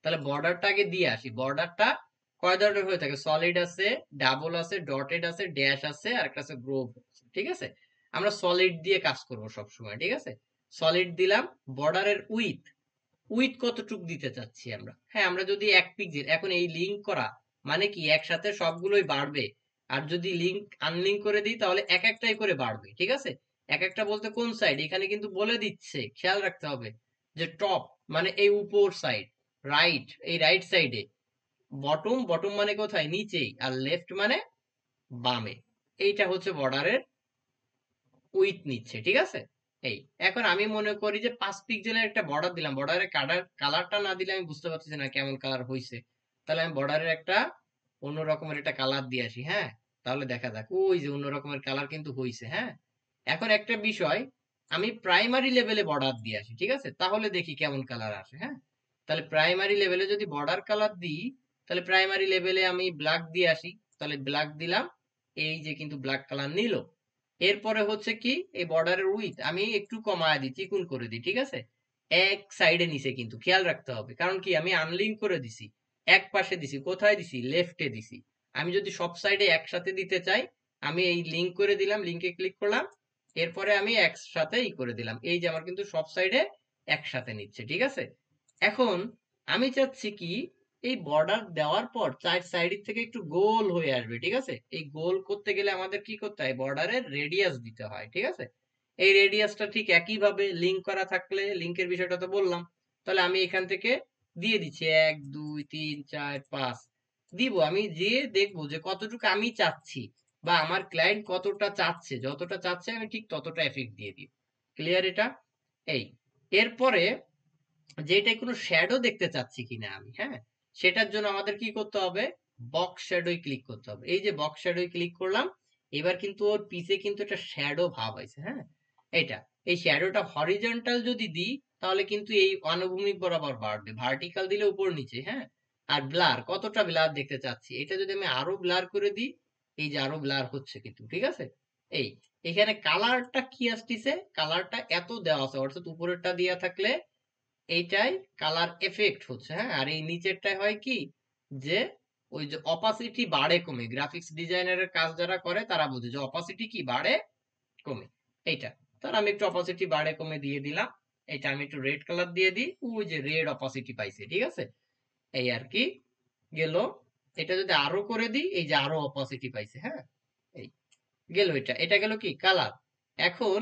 তাহলে বর্ডারটা আগে দিয়ে আসি। বর্ডারটা কয় ধরনের হয়ে থাকে, সলিড আছে, ডাবল আছে, ডটেড আছে, ড্যাশ আছে, আর একটা আছে গ্রোভ। ঠিক আছে, আমরা সলিড দিয়ে কাজ করব সব সময়। ঠিক আছে, সলিড দিলাম। বর্ডারের উইথ, উইথ কতটুক দিতে চাচ্ছি আমরা, হ্যাঁ আমরা যদি 1 পিক্সেল, এখন এই লিঙ্ক করা মানে কি একসাথে সবগুলোই বাড়বে, আর যদি লিঙ্ক আনলিঙ্ক করে দিই তাহলে এক একটাই করে বাড়বে। ঠিক আছে, এক একটা বলতে কোন সাইড, এখানে কিন্তু বলে দিচ্ছে, খেয়াল রাখতে হবে যে টপ মানে এই উপর সাইড, রাইট এই রাইট সাইডে, বটম বটম মানে কোথায়, নিচেই, আর লেফট মানে বামে। এইটা হচ্ছে বর্ডারের উইথ নিচ্ছে। ঠিক আছে, এই এখন আমি মনে করি যে 5 পিক্সেলের একটা বর্ডার দিলাম, বর্ডারের কালারটা না দিলে আমি বুঝতে পারতেছি না কেমন কালার হয়েছে। তাহলে আমি বর্ডারের একটা অন্য রকমের একটা কালার দিয়ে আসি। হ্যাঁ, তাহলে দেখা যাক, ওই যে অন্য রকমের কালার কিন্তু হয়েছে। হ্যাঁ, এখন একটা বিষয়, আমি প্রাইমারি লেভেলে বর্ডার দিয়ে আসি। ঠিক আছে, তাহলে দেখি কেমন কালার আসে। হ্যাঁ, তাহলে প্রাইমারি লেভেলে যদি বর্ডার কালার দিই, তাহলে প্রাইমারি লেভেলে আমি ব্ল্যাক দিয়ে আসি, তাহলে ব্ল্যাক দিলাম, এই যে কিন্তু ব্ল্যাক কালার নিল। এরপরে হচ্ছে কি এই বর্ডারের উইথ আমি একটু কমায় দিই, চিকুন করে দিই। ঠিক আছে, এক সাইডে নিচে কিন্তু খেয়াল রাখতে হবে, কারণ কি আমি আনলিঙ্ক করে দিছি, এক পাশে দিছি, কোথায় দিছি, লেফটে দিছি। আমি যদি সব সাইডে একসাথে দিতে চাই, আমি এই লিঙ্ক করে দিলাম, লিঙ্কে ক্লিক করলাম, এরপরে আমি একসাথে করে দিলাম, এই যে আমার কিন্তু সব সাইডে একসাথে নিচ্ছে। ঠিক আছে, এখন আমি চাচ্ছি কি এই বর্ডার দেওয়ার পর চার সাইড থেকে একটু গোল হয়ে আসবে। ঠিক আছে, এই গোল করতে গেলে আমাদের কি করতে হয়, বর্ডারের রেডিয়াস দিতে হয়। ঠিক আছে, এই রেডিয়াসটা ঠিক একইভাবে লিঙ্ক করা থাকলে, লিঙ্কের বিষয়টা তো বললাম, তাহলে আমি এখান থেকে দিয়ে দিচ্ছি 1 2 3 4 5 দিব। আমি যে দেখবো যে কতটুকু আমি চাচ্ছি বা আমার ক্লায়েন্ট কতটা চাচ্ছে, যতটা চাচ্ছে আমি ঠিক ততটা এফেক্ট দিয়ে দিই। ক্লিয়ার এটা? এই এরপরে যেটা কোনো শ্যাডো দেখতে চাচ্ছি কিনা আমি, হ্যাঁ সেটার জন্য আমাদের কি করতে হবে, বক্স শ্যাডোই ক্লিক করতে হবে। এই যে বক্স শ্যাডোই ক্লিক করলাম, এবার কিন্তু ওর পিছে কিন্তু একটা শ্যাডো ভাব আছে। হ্যাঁ, এটা এই শ্যাডোটা হরিজন্টাল যদি দিই তাহলে কিন্তু এই অনুভূমিক বরাবর বাড়বে, ভার্টিক্যাল দিলে উপর নিচে। হ্যাঁ, আর ব্লার, কতটা ব্লার দেখতে চাচ্ছি, এটা যদি আমি আরো ব্লার করে দিই, এই যে আরো ব্লার হচ্ছে কিন্তু। ঠিক আছে, এই এখানে কালারটা কি আসতেছে, কালারটা এত দেওয়া আছে, অর্থাৎ উপরেরটা দেওয়া থাকলে এইটাই কালার এফেক্ট হচ্ছে। হ্যাঁ, আর এই নিচেরটাই হয় কি যে ওই যে অপাসিটি বাড়ে কমে, গ্রাফিক্স ডিজাইনারের কাজ যারা করে তারা বোঝে যে অপাসিটি কি বাড়ে কমে, এইটা। তার আমি একটু অপাসিটি বাড়ে কমে দিয়ে দিলাম, এটা আমি একটু রেড কালার দিয়ে দিই, ওই যে রেড অপাসিটি পাইছে। ঠিক আছে, এই আর কি গেল। এটা যদি আরো করে দিই, এই যে আরো অপাসিটি পাইছে, হ্যাঁ এই গেল, এটা গেল কি কালার। এখন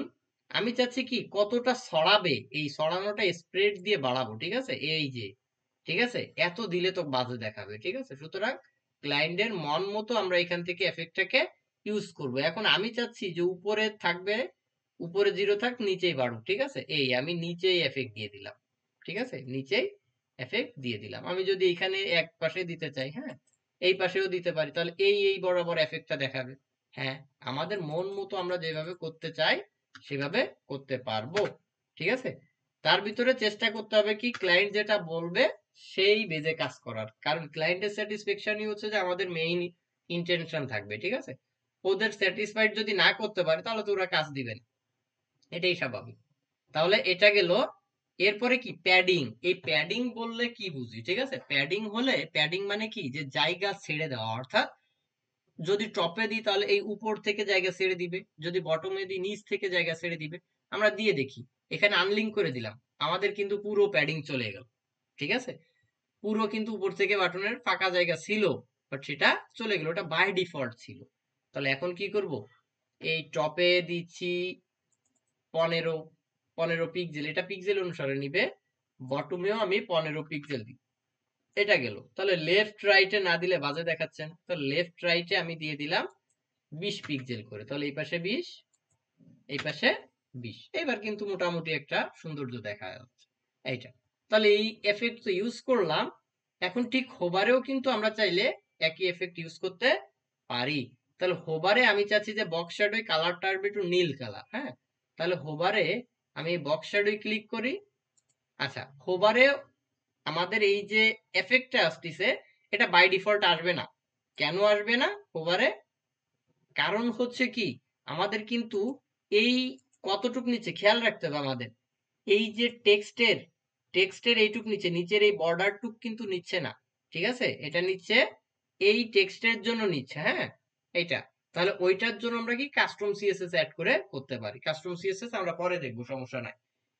আমি চাচ্ছি কি কতটা ছড়াবে, এই ছড়ানোটা স্প্রেড দিয়ে বাড়াবো, ঠিক আছে, এই যে, ঠিক আছে, এত দিলে তো বাজে দেখাবে, ঠিক আছে। সুতরাং ক্লায়েন্টের মন মতো আমরা এখান থেকে এফেক্টটাকে ইউজ করব। এখন আমি চাচ্ছি যে উপরে থাকবে, উপরে 0 থাক, নিচেই বাড়ুক, ঠিক আছে, এই আমি নিচেই এফেক্ট দিয়ে দিলাম, ঠিক আছে, নিচেই এফেক্ট দিয়ে দিলাম। আমি যদি এখানে এক পাশে দিতে চাই, হ্যাঁ এই পাশেও দিতে পারি, তাহলে এই বরাবর এফেক্টটা দেখাবে। হ্যাঁ, আমাদের মন মতো আমরা যেভাবে করতে চাই সেভাবে করতে পারবো, ঠিক আছে। তার ভিতরে চেষ্টা করতে হবে কি ক্লায়েন্ট যেটা বলবে সেই বেজে কাজ করার, কারণ ক্লায়েন্টের স্যাটিসফ্যাকশনই হচ্ছে যে আমাদের মেইন ইন্টেনশন থাকবে, ঠিক আছে। ওদের স্যাটিসফাইড যদি না করতে পারে তাহলে তো ওরা কাজ দিবে না, এটাই স্বাভাবিক। তাহলে এটা গেল। এরপরে কি প্যাডিং, এই প্যাডিং বললে কি বুঝি, ঠিক আছে। প্যাডিং হলে, প্যাডিং মানে কি যে জায়গা ছেড়ে দেওয়া, অর্থাৎ যদি টপে দিই তাহলে এই উপর থেকে জায়গা ছেড়ে দিবে, যদি বটমে দিই নিচ থেকে জায়গা ছেড়ে দিবে। আমরা দিয়ে দেখি, এখানে আনলিঙ্ক করে দিলাম, আমাদের কিন্তু পুরো প্যাডিং চলে গেল, ঠিক আছে। পুরো কিন্তু উপর থেকে বাটনের ফাঁকা জায়গা ছিল, বাট সেটা চলে গেল, ওটা বাই ডিফল্ট ছিল। তাহলে এখন কি করব, এই টপে দিচ্ছি 15 পিক্সেল, এটা পিক্সেল অনুসারে নিবে। বটমেও আমি 15 পিক্সেল দিই, এটা গেল। তাহলে লেফট রাইটে না দিলে বাজে দেখাচ্ছে না, তো লেফট রাইটে আমি দিয়ে দিলাম 20 পিক্সেল করে, তাহলে এই পাশে 20, এই পাশে 20। এবার কিন্তু মোটামুটি একটা সৌন্দর্য দেখা যাচ্ছে এইটা। তাহলে এই এফেক্ট তো ইউজ করলাম। এখন ঠিক হোভারেও কিন্তু আমরা চাইলে একই এফেক্ট ইউজ করতে পারি। তাহলে হোভারে আমি চাচ্ছি যে বক্স শ্যাডোয় কালারটা আসবে একটু নীল কালার, হ্যাঁ। তাহলে হোভারে আমি বক্স শ্যাডোয় ক্লিক করি। আচ্ছা, হোভারে আমাদের এই যে এফেক্টটা আসতেছে এটা বাই ডিফল্ট আসবে না। কেন আসবে না হোভারে? কারণ হচ্ছে কি আমাদের কিন্তু এই কতটুক নিচে খেয়াল রাখতে হবে আমাদের, এই যে টেক্সটের এইটুক নিচে, নিচের এই বর্ডারটুক কিন্তু নিচ্ছে না, ঠিক আছে। এটা নিচ্ছে এই টেক্সটের জন্য নিচ্ছে, হ্যাঁ এইটা। তাহলে ওইটার জন্য আমরা কি কাস্টম সিএসএস অ্যাড করে করতে পারি। কাস্টম সিএসএস আমরা পরে দেখবো, সমস্যা নাই।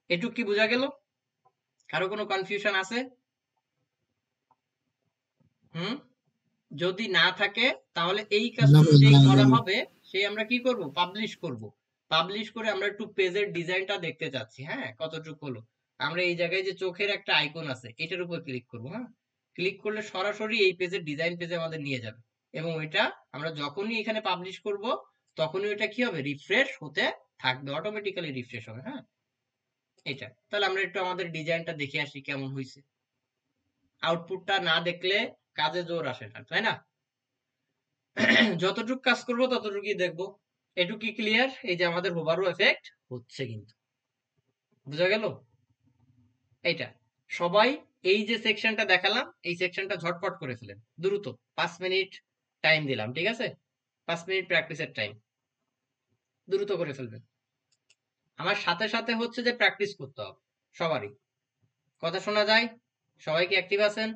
এটুক কি বোঝা গেল? কারো কোনো কনফিউশন আছে? হুম, যদি না থাকে তাহলে এই না কাজটুকু ভাই, যেই নাই করা নাই। হবে সেই আমরা কি করব, পাবলিশ করব। পাবলিশ করে আমরা একটু পেজের ডিজাইনটা দেখতে চাচ্ছি, হ্যাঁ কতটুকু হলো। আমরা এই জায়গায় যে চোখের একটা আইকন আছে এটার উপর ক্লিক করব, হ্যাঁ ক্লিক করলে সরাসরি এই পেজের ডিজাইন পেজে আমাদের নিয়ে যাবে। এবং ওইটা আমরা যখনই এখানে পাবলিশ করব তখনই ওইটা কি হবে, রিফ্রেশ হতে থাকবে, অটোমেটিক্যালি রিফ্রেশ হবে, হ্যাঁ এটা। তাহলে আমরা একটু আমাদের ডিজাইনটা দেখে আসি কেমন হয়েছে। আউটপুটটা না দেখলে কাজে জোর আসে না, তাই না। যতটুকু কাজ করব ততটুকুই দেখবো। এটুকু কি ক্লিয়ার? এই যে আমাদের হোভারও এফেক্ট হচ্ছে কিন্তু, বুঝা গেল এইটা। সবাই এই যে সেকশনটা দেখালাম এই সেকশনটা ঝটপট করে ফেলেন দ্রুত, 5 মিনিট টাইম দিলাম, ঠিক আছে, 5 মিনিট প্র্যাকটিসের টাইম, দ্রুত করে ফেলবেন। আমার সাথে সাথে হচ্ছে যে প্র্যাকটিস করতে হবে সবারই। কথা শোনা যায়? সবাই কি অ্যাক্টিভ আছেন?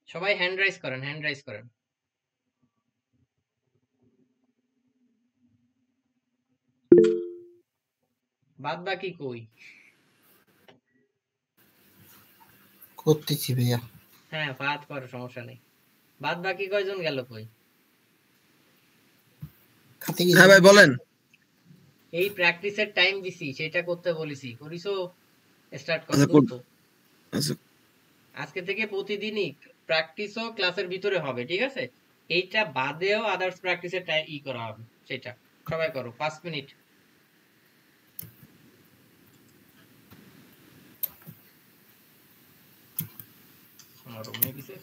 সবাই হ্যান্ড রাইজ করেন, হ্যান্ড রাইজ করেন। বাদ বাকি কই? করতেছি ভাইয়া। হ্যাঁ বাদ করো, সমস্যা নেই। বাদ বাকি কয়জন গেল কই? খাতে হ্যাঁ গেছি। ভাই বলেন। এই প্র্যাকটিসের টাইম দিছি সেটা করতে বলেছি, করিছো? স্টার্ট করো আচ্ছা দ্রুত। আচ্ছা, আজকে থেকে প্রতিদিনই প্র্যাকটিসও ক্লাসের ভিতরে হবে, ঠিক আছে। এইটা বাদেও আদার্স প্র্যাকটিসের টাইম করা হবে সেটা। সবাই করো, 5 মিনিট। আমার রুমে গেছে।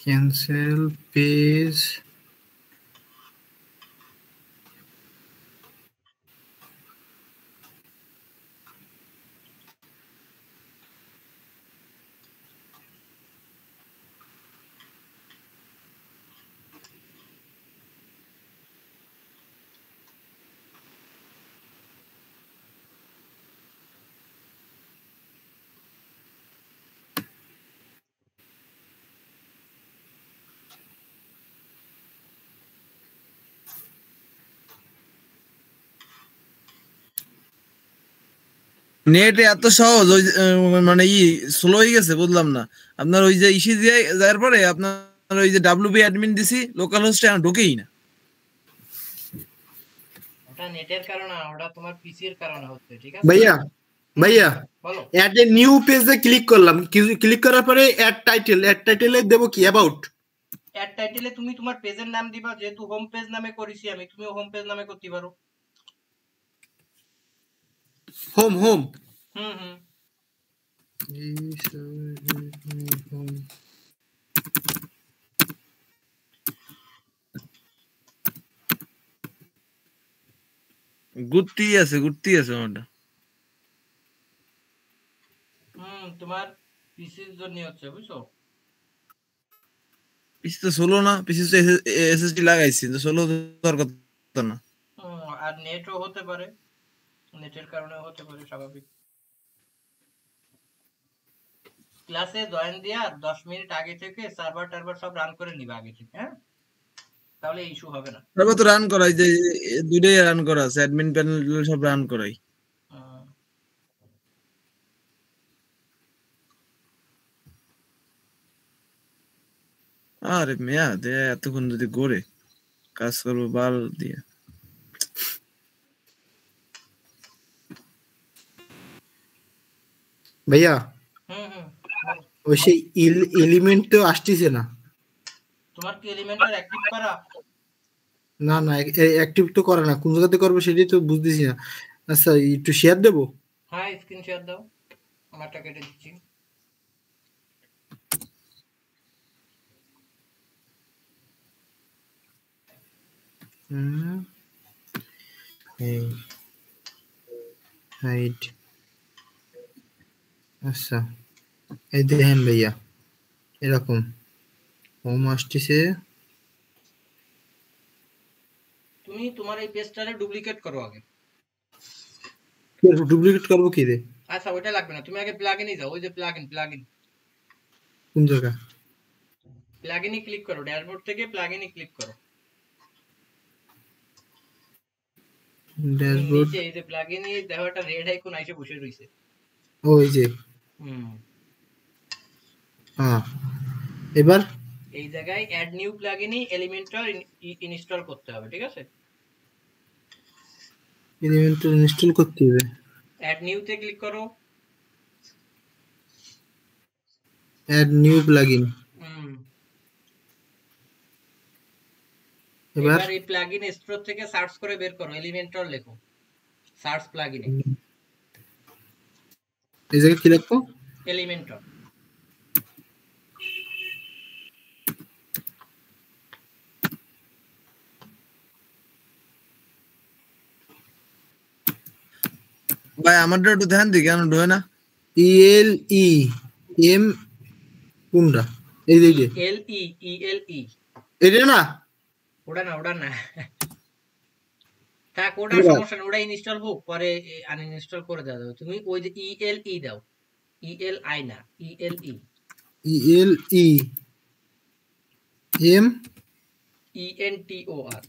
ক্যান্সেল পেজ নেট এত সহজ ওই মানে স্লো হয়ে গেছে বুঝলাম না। আপনার ওই যে ইসি দিয়ে যাওয়ার পরে আপনার ওই যে ডাব্লিউপি অ্যাডমিন দিছি লোকাল হোস্টে এখন ঢুকেই না। ওটা নেটের কারণে, ওটা তোমার পিসির কারণে হচ্ছে, ঠিক আছে ভাইয়া ভাইয়া বলো। অ্যাড এ নিউ পেজে ক্লিক করলাম, ক্লিক করার পরে অ্যাড টাইটেলে দেব কি অ্যাবাউট? অ্যাড টাইটেলে তুমি তোমার পেজের নাম দিবা, যেহেতু হোম পেজ নামে করেছি আমি, তুমি হোম পেজ নামে করতে পারো। হোম হুম ঘুরতেই আছে আমারটা। তোমার পিসির জন্য হচ্ছে, বুঝছো? পিসি তো স্লো না, পিসি তো এসএসডি লাগাইছি, তো স্লো দরকার কথা না। আর নেটও হতে পারে, নেটের কারণে হতে পারে, স্বাভাবিক। ক্লাসে জয়েন দেওয়ার 10 মিনিট আগে থেকে সার্ভার টার্ভার সব রান করে নিবা আগে থেকে, হ্যাঁ? তাহলে ইস্যু হবে না। তারপর তো রান করাই যে দুইটাই রান করা আছে, অ্যাডমিন প্যানেল সব রান করাই। হুম, আরে মেয়া দে এতক্ষণ যদি গড়ে কাজ করবো বাল দিয়ে। ভাইয়া বলো। ওই সেই এলিমেন্ট তো আসতেছে না। তোমার কি এলিমেন্টার অ্যাক্টিভ করা? না না অ্যাক্টিভ তো করে না, কোন জায়গাতে করবো সেটাই তো বুঝতেছি না। আচ্ছা একটু শেয়ার দেবো। হ্যাঁ, স্ক্রিন শেয়ার দাও, আমারটা কেটে দিচ্ছি। হাইট, আচ্ছা এই দেখেন ভাইয়া এরকম হোম আসতেছে। তুমি তোমার এই পেজটারে ডুপ্লিকেট করো আগে। ডুপ্লিকেট করবো কি রে? আচ্ছা, ওইটা লাগবে না, তুমি আগে প্লাগইনে যাও, ওই যে প্লাগইন কোন জায়গা? প্লাগইনে ক্লিক করো, ড্যাশবোর্ড থেকে প্লাগইনে ক্লিক করো। ড্যাশবোর্ড, নিচে এই যে প্লাগইনে দেখো একটা রেড আইকন আইসে বসে রইছে। ওই যে হুম, হ্যাঁ এবার এই জায়গায় অ্যাড নিউ প্লাগইনে এলিমেন্টর ইনস্টল করতে হবে, ঠিক আছে? এলিমেন্টর ইনস্টল করতে হবে। অ্যাড নিউতে ক্লিক করো। অ্যাড নিউ প্লাগইন, হুম, এবার এবার এই প্লাগইন স্টোর থেকে সার্চ করে বের করো, এলিমেন্টর লেখো, সার্চ প্লাগইনে এই জায়গায় কি লিখবো? এলিমেন্টর। ভাই আমারটা একটু ধ্যান দি কেন ঢোয় না। ELEM কোনটা? এই যে ELE এটা না, ওটা না থাক, ওটা সমস্যা না, ওটা ইনস্টল হোক, পরে আনইনস্টল করে দেওয়া যাবে। তুমি ওই যে ELE দাও, ELI না, ELE ELEM ENTOR।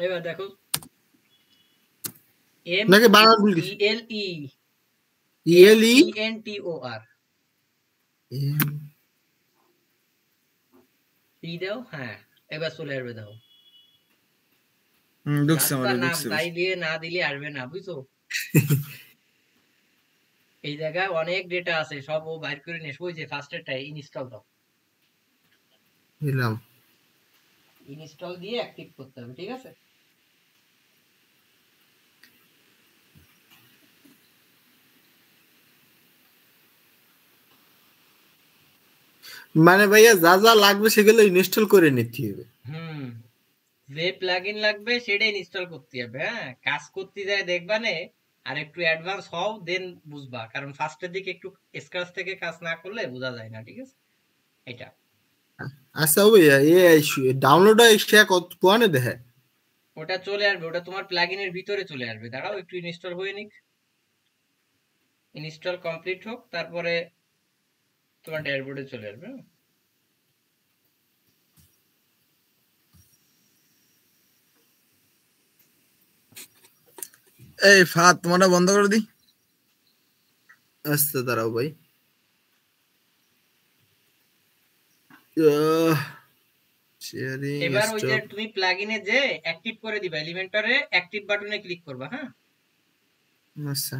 এবার দেখো নাকি বাংলা ভুল গেছি। ELE ENTOR দাও, হ্যাঁ এবার চলে আসবে। দাও, ঢুকছে আমার রাস্তার নাম ঢুকছে। তাই দিয়ে না দিলে আসবে না, বুঝছো? এই জায়গায় অনেক ডেটা আছে, সব ও বাইর করে নিয়ে ওই যে ফার্স্টেরটা ইনস্টল দাও, দিলাম। ইনস্টল দিয়ে অ্যাক্টিভ করতে হবে, ঠিক আছে? মানে ভাইয়া যা যা লাগবে সেগুলো ইনস্টল করে নিতে হবে। হুম, যে প্লাগইন লাগবে সেটা ইনস্টল করতে হবে। হ্যাঁ, কাজ করতে যায় দেখবা নে, আর একটু অ্যাডভান্স হও, দেন বুঝবা। কারণ ফার্স্টের দিকে একটু স্ক্র্যাচ থেকে কাজ না করলে বোঝা যায় না, ঠিক আছে? এটা আচ্ছা ভাইয়া ডাউনলোড হয় সে কত কোয়ানে দেখে? ওটা চলে আসবে, ওটা তোমার প্লাগইনের ভিতরে চলে আসবে। দাঁড়াও একটু ইনস্টল হয়ে নিক, ইনস্টল কমপ্লিট হোক, তারপরে তোমার ড্যাশবোর্ডে চলে আসবে। হ্যাঁ? এই ফাত তোমারটা বন্ধ করে দি। আচ্ছা দাঁড়াও ভাই। শেয়ারিং এবার ওই যে স্টপ। তুমি প্লাগইনে যে অ্যাক্টিভ করে দিবা, এলিমেন্টরে অ্যাক্টিভ বাটনে ক্লিক করবা। হ্যাঁ, আচ্ছা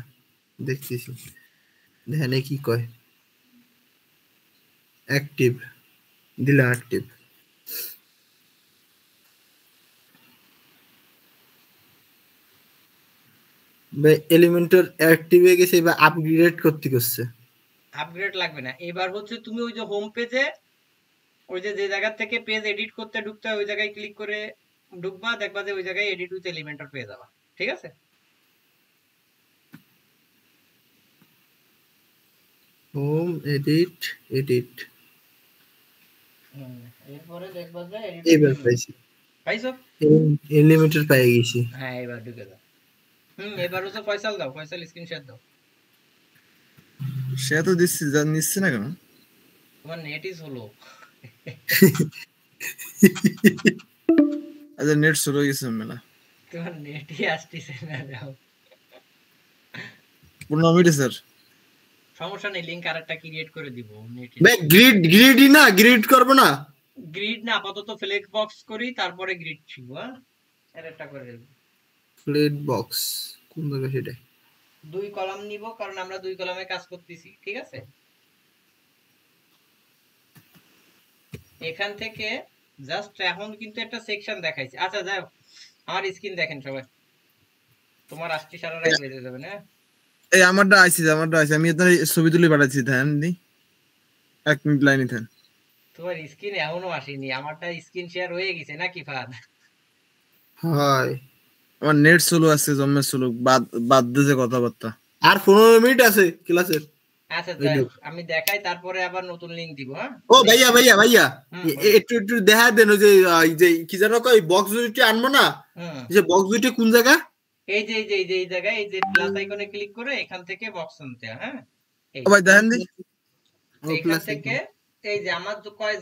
দেখতেছি, দেখেন কি কয়। অ্যাক্টিভ দিলাম, অ্যাক্টিভ। এলিমেন্টর অ্যাক্টিভ হয়ে গেছে, এবার আপগ্রেড করতে করছে। আপগ্রেড লাগবে না। এবার হচ্ছে তুমি ওই যে হোম পেজে, ওই যে যে জায়গা থেকে পেজ এডিট করতে ঢুকতে হয় ওই জায়গায় ক্লিক করে ঢুকবা, দেখবা যে ওই জায়গায় এডিট উইথ এলিমেন্টর পেয়ে যাবা। ঠিক আছে? Home edit, edit. এরপরে দেখবা যে এডিট উইথ এবার এলিমেন্টর পাইছি, পাইছো। এলিমেন্টর পেয়ে গেছি। হ্যাঁ, এবার ঢুকে যাও। এবার হচ্ছে ফয়সাল দাও, ফয়সাল স্ক্রিনশট দাও। সে তো দিচ্ছি, নিচ্ছে না কেন? তোমার নেট ইজ হলো। আচ্ছা নেট শুরু হয়ে গেছে মেলা। তোমার নেটই আসতেছে না, যাও। 15 মিনিট স্যার। সমস্যা নেই, লিংক আরেকটা ক্রিয়েট করে দিব। নেট ভাই গ্রিডই না, গ্রিড করবো না। গ্রিড না, আপাতত ফ্লেক্স বক্স করি, তারপরে গ্রিড শিখবো। হ্যাঁ, আরেকটা করে দেব। ফ্লেট বক্স কোন জায়গা সেটা? 2 কলাম নিব, কারণ আমরা 2 কলামে কাজ করতেছি। ঠিক আছে? এখান থেকে জাস্ট এখন কিন্তু একটা সেকশন দেখাইছি। আচ্ছা যাই হোক, আমার স্ক্রিন দেখেন সবাই। তোমার আসতে সারা রাত বেজে যাবে না। এই আমারটা আইছি, আমি আপনার ছবি তুলে পাঠাচ্ছি, ধ্যান দি 1 মিনিট লাইনে থাকেন। তোমার স্ক্রিন এখনো আসেনি, আমারটা স্ক্রিন শেয়ার হয়ে গেছে নাকি ফাদ? হয়। আমার নেট স্লো আছে, জন্মে স্লো, বাদ দিয়েছে কথাবার্তা। আর 15 মিনিট আছে ক্লাসের। আচ্ছা যাই হোক, আমি দেখাই, তারপরে আবার নতুন লিংক দিব। হ্যাঁ, ও ভাইয়া ভাইয়া ভাইয়া, বলো। একটু একটু দেখা দেন ওই যে এই যে কি যেন কয়, বক্স দুইটি আনবো না, হুম, এই যে বক্স দুইটি কোন জায়গা? এই জায়গায় এই যে প্লাস আইকনে ক্লিক করে এখান থেকে বক্স আনতে হয়। হ্যাঁ, এই ও ভাই দেখেন দি। ও এখান প্লাস থেকে এই যে আমার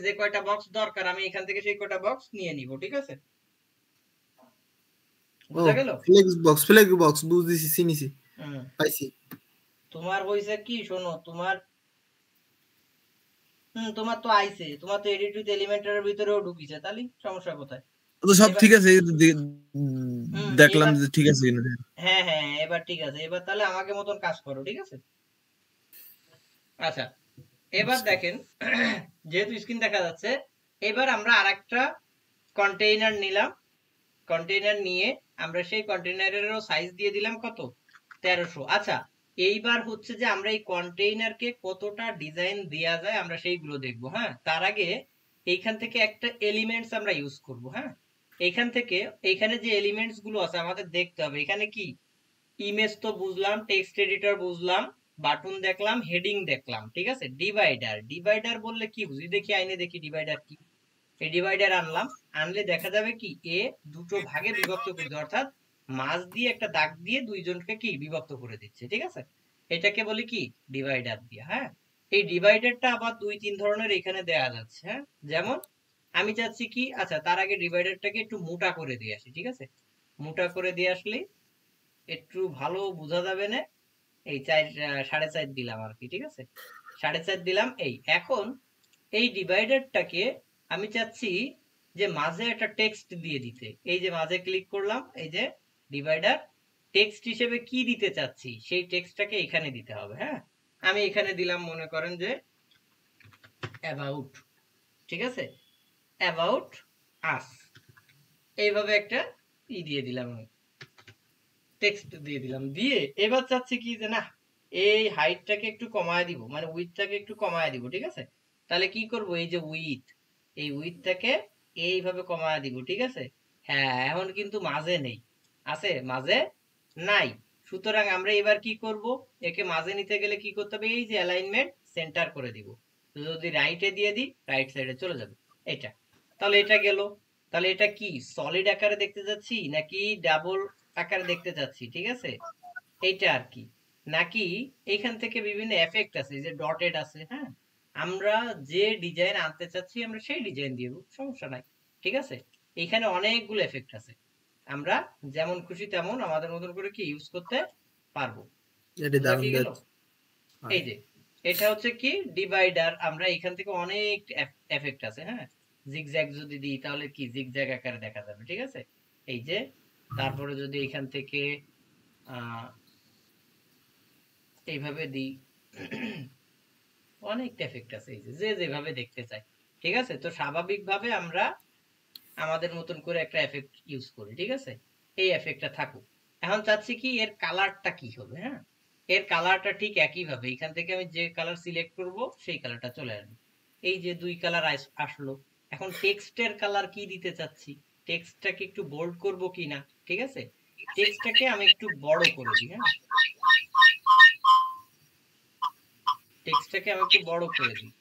যে কয়টা বক্স দরকার, আমি এখান থেকে সেই কয়টা বক্স নিয়ে নিব। ঠিক আছে? ও বুঝা গেল? ফ্লেক্স বক্স বুঝতেছি, চিনিছি, হুম, পাইছি। তোমার হইছে কি, শোনো, তোমার তোমার তো আইছে, তোমার তো এডিট উইথ এলিমেন্টারের ভিতরেও ঢুকিছে, তাহলে সমস্যা কোথায়? ও তো সব এবার ঠিক আছে, এই তো দেখলাম এবার যে ঠিক আছে কিনা। হ্যাঁ হ্যাঁ, এবার ঠিক আছে। এবার তাহলে আমাকে মতন কাজ করো। ঠিক আছে? আচ্ছা, এবার দেখেন, যেহেতু স্ক্রিন দেখা যাচ্ছে, এবার আমরা আরেকটা কন্টেইনার নিলাম। কন্টেইনার নিয়ে আমরা সেই কন্টেইনারেরও সাইজ দিয়ে দিলাম কত, 1300। আচ্ছা, এইবার হচ্ছে যে আমরা এই কন্টেইনারকে কতটা ডিজাইন দেয়া যায় আমরা সেইগুলো দেখবো। হ্যাঁ, তার আগে এইখান থেকে একটা এলিমেন্টস আমরা ইউজ করব। হ্যাঁ, এইখান থেকে এইখানে যে এলিমেন্টস গুলো আছে আমাদের দেখতে হবে। এখানে কি ইমেজ তো বুঝলাম, টেক্সট এডিটর বুঝলাম, বাটন দেখলাম, হেডিং দেখলাম। ঠিক আছে? ডিভাইডার, ডিভাইডার বললে কি বুঝি দেখি, আইনে দেখি ডিভাইডার কি। এই ডিভাইডার আনলাম, আনলে দেখা যাবে কি এ দুটো ভাগে বিভক্ত করতে, অর্থাৎ মাঝ দিয়ে একটা দাগ দিয়ে দুইজনকে কি বিভক্ত করে দিচ্ছে। ঠিক আছে? এটাকে বলি কি ডিভাইডার দিয়ে। হ্যাঁ, এই ডিভাইডারটা আবার 2-3 ধরনের এখানে দেয়া যাচ্ছে। হ্যাঁ, যেমন আমি চাচ্ছি কি, আচ্ছা তার আগে ডিভাইডারটাকে একটু মোটা করে দিয়ে আসি। ঠিক আছে? মোটা করে দিয়ে আসলে একটু ভালো বোঝা যাবে না। এই 4.5 দিলাম আর কি। ঠিক আছে? 4.5 দিলাম। এই এখন এই ডিভাইডারটাকে আমি চাচ্ছি যে মাঝে একটা টেক্সট দিয়ে দিতে। এই যে মাঝে ক্লিক করলাম, এই যে ডিভাইডার, টেক্সট হিসেবে কি দিতে চাচ্ছি সেই টেক্সটটাকে এখানে দিতে হবে। হ্যাঁ, আমি এখানে দিলাম, মনে করেন যে অ্যাবাউট। ঠিক আছে? অ্যাবাউট আস, এইভাবে একটা দিয়ে দিলাম, টেক্সট দিয়ে দিলাম। দিয়ে এবার চাচ্ছি কি যে না, এই হাইটটাকে একটু কমায় দিব, মানে উইডথটাকে একটু কমায় দিব। ঠিক আছে? তাহলে কি করব, এই যে উইথ, এই উইথটাকে এইভাবে কমায় দিব, ঠিক আছে। হ্যাঁ, এখন কিন্তু মাঝে নেই, আছে মাঝে নাই। সুতরাং আমরা এবার কি করব, একে মাঝে নিতে গেলে কি করতে হবে, এই যে অ্যালাইনমেন্ট সেন্টার করে দিব। যদি রাইটে দিয়ে দিই, রাইট সাইডে চলে যাবে এটা। তাহলে এটা গেল। তাহলে এটা কি সলিড আকারে দেখতে যাচ্ছি নাকি ডাবল আকারে দেখতে যাচ্ছি, ঠিক আছে, এইটা আর কি। নাকি এখান থেকে বিভিন্ন এফেক্ট আছে, যে ডটেড আছে, হ্যাঁ, আমরা যে ডিজাইন আনতে চাচ্ছি আমরা সেই ডিজাইন দিয়ে দেব, সমস্যা নাই, ঠিক আছে। এখানে অনেকগুলো এফেক্ট আছে, আমরা যেমন খুশি তেমন আমাদের মতন করে কি ইউজ করতে পারবো। এটি বুঝা দারুণ কি গেল? যাচ্ছে। এই যে এটা হচ্ছে কি ডিভাইডার, আমরা এখান থেকে অনেক এফেক্ট আছে, হ্যাঁ। জিগজ্যাগ যদি দিই তাহলে কি জিগজ্যাগ আকারে দেখা যাবে, ঠিক আছে, এই যে। তারপরে যদি এখান থেকে এইভাবে দিই, অনেক এফেক্ট আছে, এই যে যেভাবে দেখতে চাই, ঠিক আছে। তো স্বাভাবিকভাবে আমরা আমাদের মতন করে একটা এফেক্ট ইউজ করি, ঠিক আছে। এই এফেক্টটা থাকুক। এখন চাচ্ছি কি এর কালারটা কি হবে, হ্যাঁ। এর কালারটা ঠিক একই ভাবে এখান থেকে আমি যে কালার সিলেক্ট করব সেই কালারটা চলে আসবে। এই যে দুই কালার আসলো। এখন টেক্সটের কালার কি দিতে চাচ্ছি, টেক্সটটাকে একটু বোল্ড করব কিনা, ঠিক আছে। টেক্সটটাকে আমি একটু বড় করে দিই, হ্যাঁ, টেক্সটটাকে আমি একটু বড় করে দিই,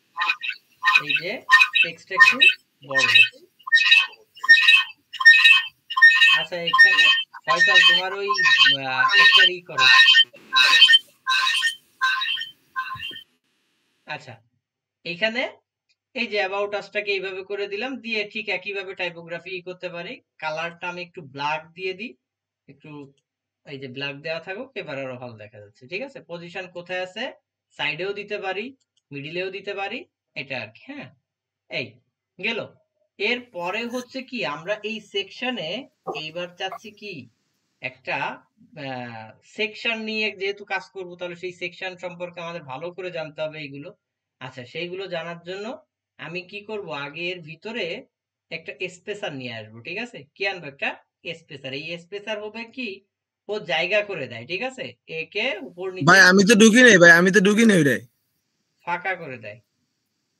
এই যে টেক্সটটা একটু বড় হচ্ছে। আচ্ছা, এখানে ফয়সাল তোমার ওই একটা করো। আচ্ছা, এখানে এই যে অ্যাবাউট আসটাকে এইভাবে করে দিলাম, দিয়ে ঠিক একইভাবে টাইপোগ্রাফি করতে পারি। কালারটা আমি একটু ব্ল্যাক দিয়ে দিই, একটু এই যে ব্ল্যাক দেওয়া থাকুক, এবার আরো ভালো দেখা যাচ্ছে, ঠিক আছে। পজিশন কোথায় আছে, সাইডেও দিতে পারি, মিডিলেও দিতে পারি, এটা আর কি, হ্যাঁ। এই গেল। এর পরে হচ্ছে কি আমরা এই সেকশনে এইবার চাচ্ছি কি একটা সেকশন নিয়ে যেহেতু কাজ করব, তাহলে সেই সেকশন সম্পর্কে আমাদের ভালো করে জানতে হবে এইগুলো। আচ্ছা, সেইগুলো জানার জন্য আমি কি করব, আগে এর ভিতরে একটা স্পেসার নিয়ে আসবো, ঠিক আছে। কি আনবো, একটা স্পেসার। এই স্পেসার হবে কি ও জায়গা করে দেয়, ঠিক আছে, একে উপর নিচে ভাই আমি তো ঢুকি নাই, ভাই আমি তো ঢুকি নাই ওটাই। ফাঁকা করে দেয়।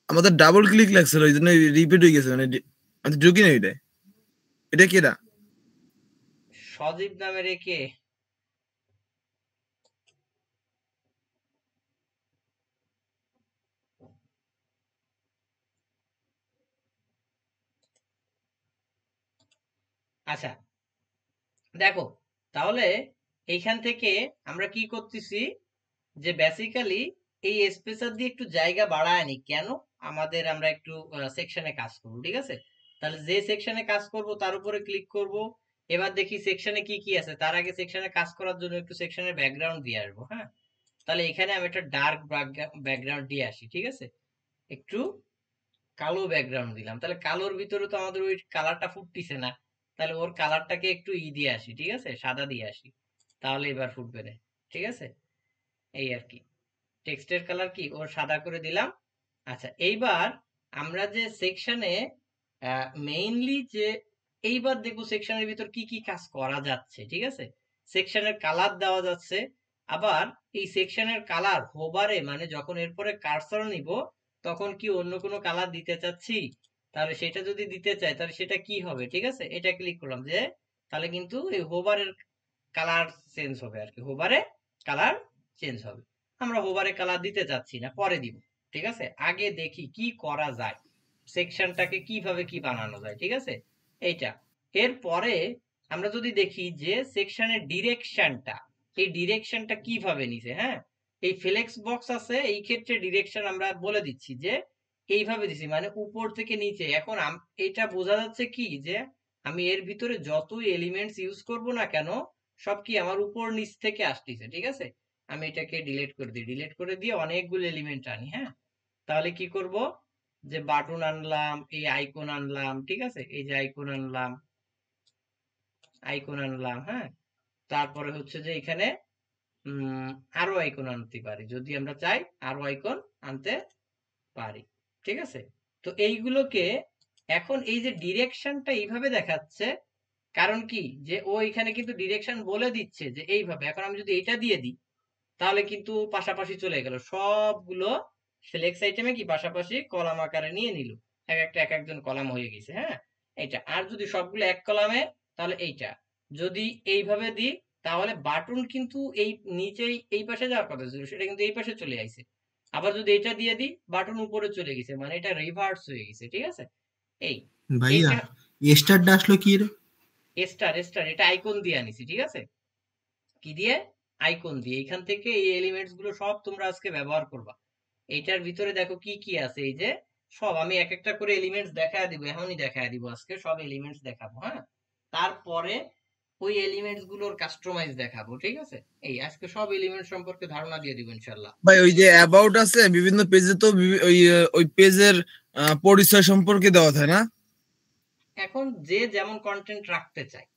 আমাদের ডাবল ক্লিক লাগছিল ওই জন্য রিপিট হয়ে গেছে, মানে আমি তো ঢুকি নাই ওটাই। এটা কেডা? সজীব নামের একে। আচ্ছা, দেখো, তাহলে এইখান থেকে আমরা কি করতেছি, যে বেসিক্যালি এই স্পেসার দিয়ে একটু জায়গা বাড়ায় নি কেন, আমাদের আমরা একটু সেকশনে কাজ করব, ঠিক আছে। তাহলে যে সেকশনে কাজ করব তার উপরে ক্লিক করব। এবার দেখি সেকশনে কি কি আছে, তার আগে সেকশনে কাজ করার জন্য একটু সেকশনের ব্যাকগ্রাউন্ড দিয়ে আসবো, হ্যাঁ। তাহলে এখানে আমি একটা ডার্ক ব্যাকগ্রাউন্ড দিয়ে আসি, ঠিক আছে। একটু কালো ব্যাকগ্রাউন্ড দিলাম, তাহলে কালোর ভিতরে তো আমাদের ওই কালারটা ফুটতিছে না। তাহলে ওর কালারটাকে একটু দিয়ে আসি, ঠিক আছে, সাদা দিয়ে আসি, তাহলে এবার ফুটবে না, ঠিক আছে। এই আর কি, টেক্সটের কালার কি ওর সাদা করে দিলাম। আচ্ছা, এইবার আমরা যে সেকশনে মেইনলি যে এইবার দেখবো সেকশনের ভিতর কি কি কাজ করা যাচ্ছে, ঠিক আছে। সেকশনের কালার দেওয়া যাচ্ছে। আবার এই সেকশনের কালার হোভারে, মানে যখন এরপরে কার্সর নিব তখন কি অন্য কোনো কালার দিতে চাচ্ছি, তাহলে সেটা যদি দিতে চাই তাহলে সেটা কি হবে, ঠিক আছে। এটা ক্লিক করলাম যে, তাহলে কিন্তু এই হোভারের কালার চেঞ্জ হবে আর কি, হোভারে কালার চেঞ্জ হবে। আমরা হোভারে কালার দিতে চাচ্ছি না, পরে দিব, ঠিক আছে। আগে দেখি কি করা যায়, সেকশনটাকে কিভাবে কি বানানো যায়, ঠিক আছে, এইটা। এরপরে আমরা যদি দেখি যে সেকশনের ডিরেকশনটা, এই ডিরেকশনটা কিভাবে নিছে, হ্যাঁ। এই ফ্লেক্স বক্স আছে, এই ক্ষেত্রে ডিরেকশন আমরা বলে দিচ্ছি যে এইভাবে দিছি, মানে উপর থেকে নিচে। এখন এটা বোঝা যাচ্ছে কি যে আমি এর ভিতরে যতই এলিমেন্টস ইউজ করব না কেন, সব কি আমার উপর নিচ থেকে আসতেছে, ঠিক আছে। আমি এটাকে ডিলিট করে দিই, ডিলিট করে দিয়ে অনেকগুলো এলিমেন্ট আনি, হ্যাঁ। তাহলে কি করব, যে বাটন আনলাম, এই আইকন আনলাম, ঠিক আছে, এই যে আইকন আনলাম, আইকন আনলাম, হ্যাঁ। তারপরে হচ্ছে যে এখানে আরো আইকন আনতে পারি, যদি আমরা চাই আরো আইকন আনতে পারি, ঠিক আছে। তো এইগুলোকে এখন এই যে ডিরেকশনটা এইভাবে দেখাচ্ছে, কারণ কি যে ও এখানে কিন্তু ডিরেকশন বলে দিচ্ছে যে এইভাবে। এখন আমি যদি এটা দিয়ে দিই তাহলে কিন্তু পাশাপাশি চলে গেল সবগুলো ফ্লেক্স আইটেমে কি পাশাপাশি কলাম আকারে নিয়ে নিল, এক একজন কলাম হয়ে গেছে। হ্যাঁ, এইটা। আর যদি সবগুলো এক কলামে, তাহলে এইটা। যদি এইভাবে দিই তাহলে বাটন কিন্তু এই নিচেই এই পাশে যাওয়ার কথা ছিল, সেটা কিন্তু এই পাশে চলে আইছে। আবার যদি এটা দিয়ে দিই বাটন উপরে চলে গেছে, মানে এটা রিভার্স হয়ে গেছে। ঠিক আছে, এই ভাইয়া এইটা স্টারটা আসলো কি রে? স্টার এটা আইকন দিয়ে আনিছি। ঠিক আছে, কি দিয়ে? আইকন দিয়ে। এখান থেকে এই এলিমেন্টস গুলো সব তোমরা আজকে ব্যবহার করবা। এইটার ভিতরে দেখো কি কি আছে, এই যে সব আমি এক একটা করে এলিমেন্টস দেখায় দিব, এখনই দেখায় দিব, আজকে সব এলিমেন্টস দেখাবো। হ্যাঁ, তারপরে ওই এলিমেন্টস গুলোর কাস্টমাইজ দেখাবো। ঠিক আছে, এই আজকে সব এলিমেন্ট সম্পর্কে ধারণা দিয়ে দিব ইনশাল্লাহ। ভাই ওই যে অ্যাবাউট আছে বিভিন্ন পেজে তো ওই পেজের পরিচয় সম্পর্কে দেওয়া থাকে না? এখন যে যেমন কন্টেন্ট রাখতে চায়,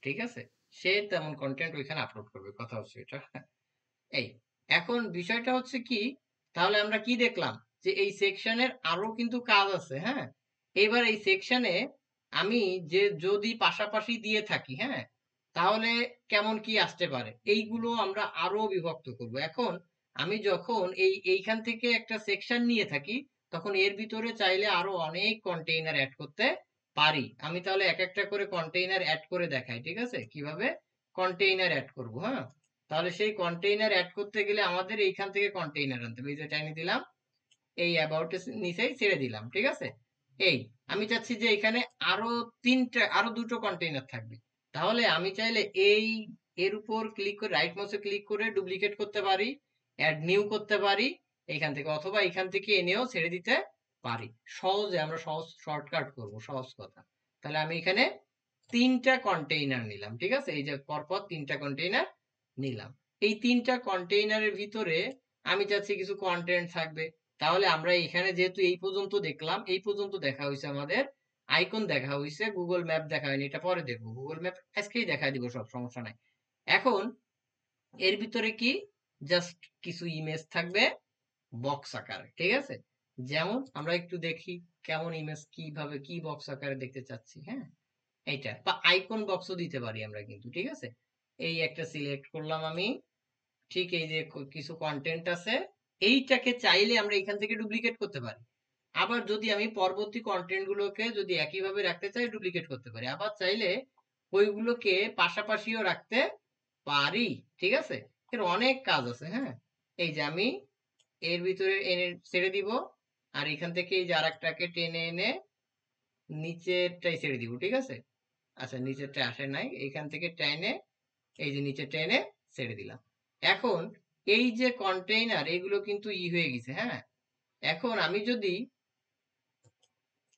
ঠিক আছে, সে তেমন কন্টেন্ট ওইখানে আপলোড করবে, কথা হচ্ছে এটা। এই এখন বিষয়টা হচ্ছে কি, তাহলে আমরা কি দেখলাম যে এই সেকশনের আরো কিন্তু কাজ আছে। হ্যাঁ, এবার এই সেকশনে আমি যে যদি পাশাপাশি দিয়ে থাকি, হ্যাঁ, তাহলে কেমন কি আসতে পারে, এইগুলো আমরা আরো বিভক্ত করব। এখন আমি যখন এইখান থেকে একটা সেকশন নিয়ে থাকি, তখন এর ভিতরে চাইলে আরো অনেক কন্টেইনার অ্যাড করতে পারি। আমি তাহলে এক একটা করে কন্টেইনার অ্যাড করে দেখাই। ঠিক আছে, কিভাবে কন্টেইনার অ্যাড করব। হ্যাঁ, তাহলে সেই কন্টেইনার অ্যাড করতে গেলে আমাদের এইখান থেকে কন্টেইনার আনতে হবে। এই যে টাইনি দিলাম, এই অ্যাবাউট নিচেই ছেড়ে দিলাম। ঠিক আছে, এই আমি চাচ্ছি যে এখানে আরো আরো দুটো কন্টেইনার থাকবে। তাহলে আমি চাইলে এই এর উপর ক্লিক করে রাইট মাউসে ক্লিক করে ডুপ্লিকেট করতে পারি, অ্যাড নিউ করতে পারি এখান থেকে, অথবা এখান থেকে এনেও ছেড়ে দিতে পারি। সহজে আমরা সহজ শর্টকাট করব, সহজ কথা। তাহলে আমি এখানে তিনটা কন্টেইনার নিলাম। ঠিক আছে, এই যে পরপর তিনটা কন্টেইনার নিলাম। এই তিনটা কন্টেইনারের ভিতরে আমি চাচ্ছি কিছু কন্টেন্ট থাকবে। তাহলে আমরা এখানে যেহেতু এই পর্যন্ত দেখলাম, এই পর্যন্ত দেখা হয়েছে আমাদের, আইকন দেখা হয়েছে, গুগল ম্যাপ দেখা হয়নি, এটা পরে দেখবো। গুগল ম্যাপ আজকেই দেখা দিব, সব সমস্যা নাই। এখন এর ভিতরে কি, জাস্ট কিছু ইমেজ থাকবে বক্স আকারে। ঠিক আছে, যেমন আমরা একটু দেখি কেমন ইমেজ, কিভাবে কি বক্স আকারে দেখতে চাচ্ছি। হ্যাঁ, এইটা বা আইকন বক্সও দিতে পারি আমরা কিন্তু। ঠিক আছে, এই একটা সিলেক্ট করলাম আমি। ঠিক এই যে কিছু কন্টেন্ট আছে, এইটাকে চাইলে আমরা এখান থেকে ডুপ্লিকেট করতে পারি। আবার যদি আমি পরবর্তী কন্টেন্ট গুলোকে যদি একইভাবে রাখতে চাই, ডুপ্লিকেট করতে পারি। আবার চাইলে ওইগুলোকে পাশাপাশিও রাখতে পারি। ঠিক আছে, এর অনেক কাজ আছে। হ্যাঁ, এই যে আমি এর ভিতরে এনে ছেড়ে দিব, আর এখান থেকে এই যে আরেকটাকে টেনে এনে নিচেরটাই ছেড়ে দিব। ঠিক আছে, আচ্ছা নিচেরটা আসে নাই, এখান থেকে টেনে এই যে নিচে টেনে ছেড়ে দিলাম। এখন এই যে কন্টেইনার, এগুলো কিন্তু হয়ে গেছে। হ্যাঁ, এখন আমি যদি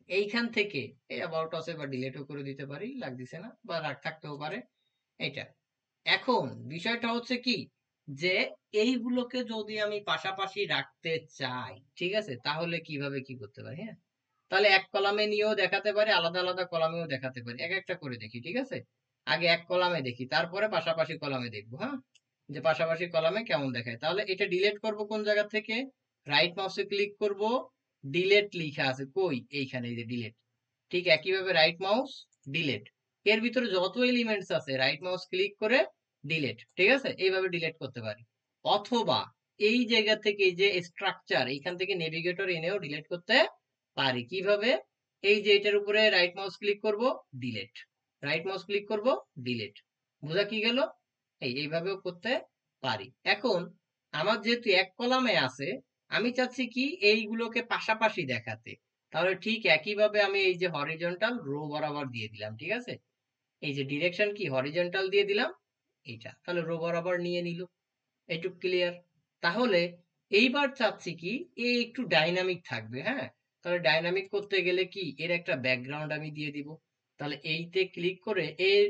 এইখান থেকে এই অ্যাবাউট আছে বা ডিলিটও করে দিতে পারি, লাগতেছে না, বা থাকতেও পারে এটা। এখন বিষয়টা হচ্ছে কি, যে এইগুলোকে যদি আমি পাশাপাশি রাখতে চাই, ঠিক আছে, তাহলে কিভাবে কি করতে পারি? হ্যাঁ, তাহলে এক কলামে নিয়েও দেখাতে পারি, আলাদা আলাদা কলামেও দেখাতে পারি। এক একটা করে দেখি। ঠিক আছে, আগে এক কলামে দেখি, তারপরে পাশাপাশি কলামে দেখবো। হ্যাঁ, যে পাশাপাশি কলামে কেমন দেখায়। তাহলে এটা ডিলিট করব কোন জায়গা থেকে, রাইট মাউসে ক্লিক করব, ডিলিট লিখা আছে কই, এইখানে, এই যে ডিলিট। ঠিক একইভাবে রাইট মাউস, ডিলিট। এর ভিতরে যত এলিমেন্টস আছে রাইট মাউস ক্লিক করে ডিলিট। ঠিক আছে, এইভাবে ডিলিট করতে পারি। অথবা এই জায়গা থেকে এই যে স্ট্রাকচার, এইখান থেকে নেভিগেটর এনেও ডিলিট করতে পারি। কিভাবে? এই যে এটার উপরে রাইট মাউস ক্লিক করব, ডিলিট, রাইট মাউস ক্লিক করব, ডিলিট। বোঝা কি গেল? এইভাবেও করতে পারি। এখন আমার যেহেতু এক কলামে আছে, আমি চাচ্ছি কি এইগুলোকে পাশাপাশি দেখাতে। তাহলে ঠিক একইভাবে আমি এই যে হরিজন্টাল রো বরাবর দিয়ে দিলাম। ঠিক আছে, এই যে ডিরেকশন কি হরিজন্টাল দিয়ে দিলাম, এইটা তাহলে রো বরাবর নিয়ে নিল। এইটুক ক্লিয়ার? তাহলে এইবার চাচ্ছি কি এই একটু ডাইনামিক থাকবে। হ্যাঁ, তাহলে ডাইনামিক করতে গেলে কি এর একটা ব্যাকগ্রাউন্ড আমি দিয়ে দিব। তাহলে এইতে ক্লিক করে এর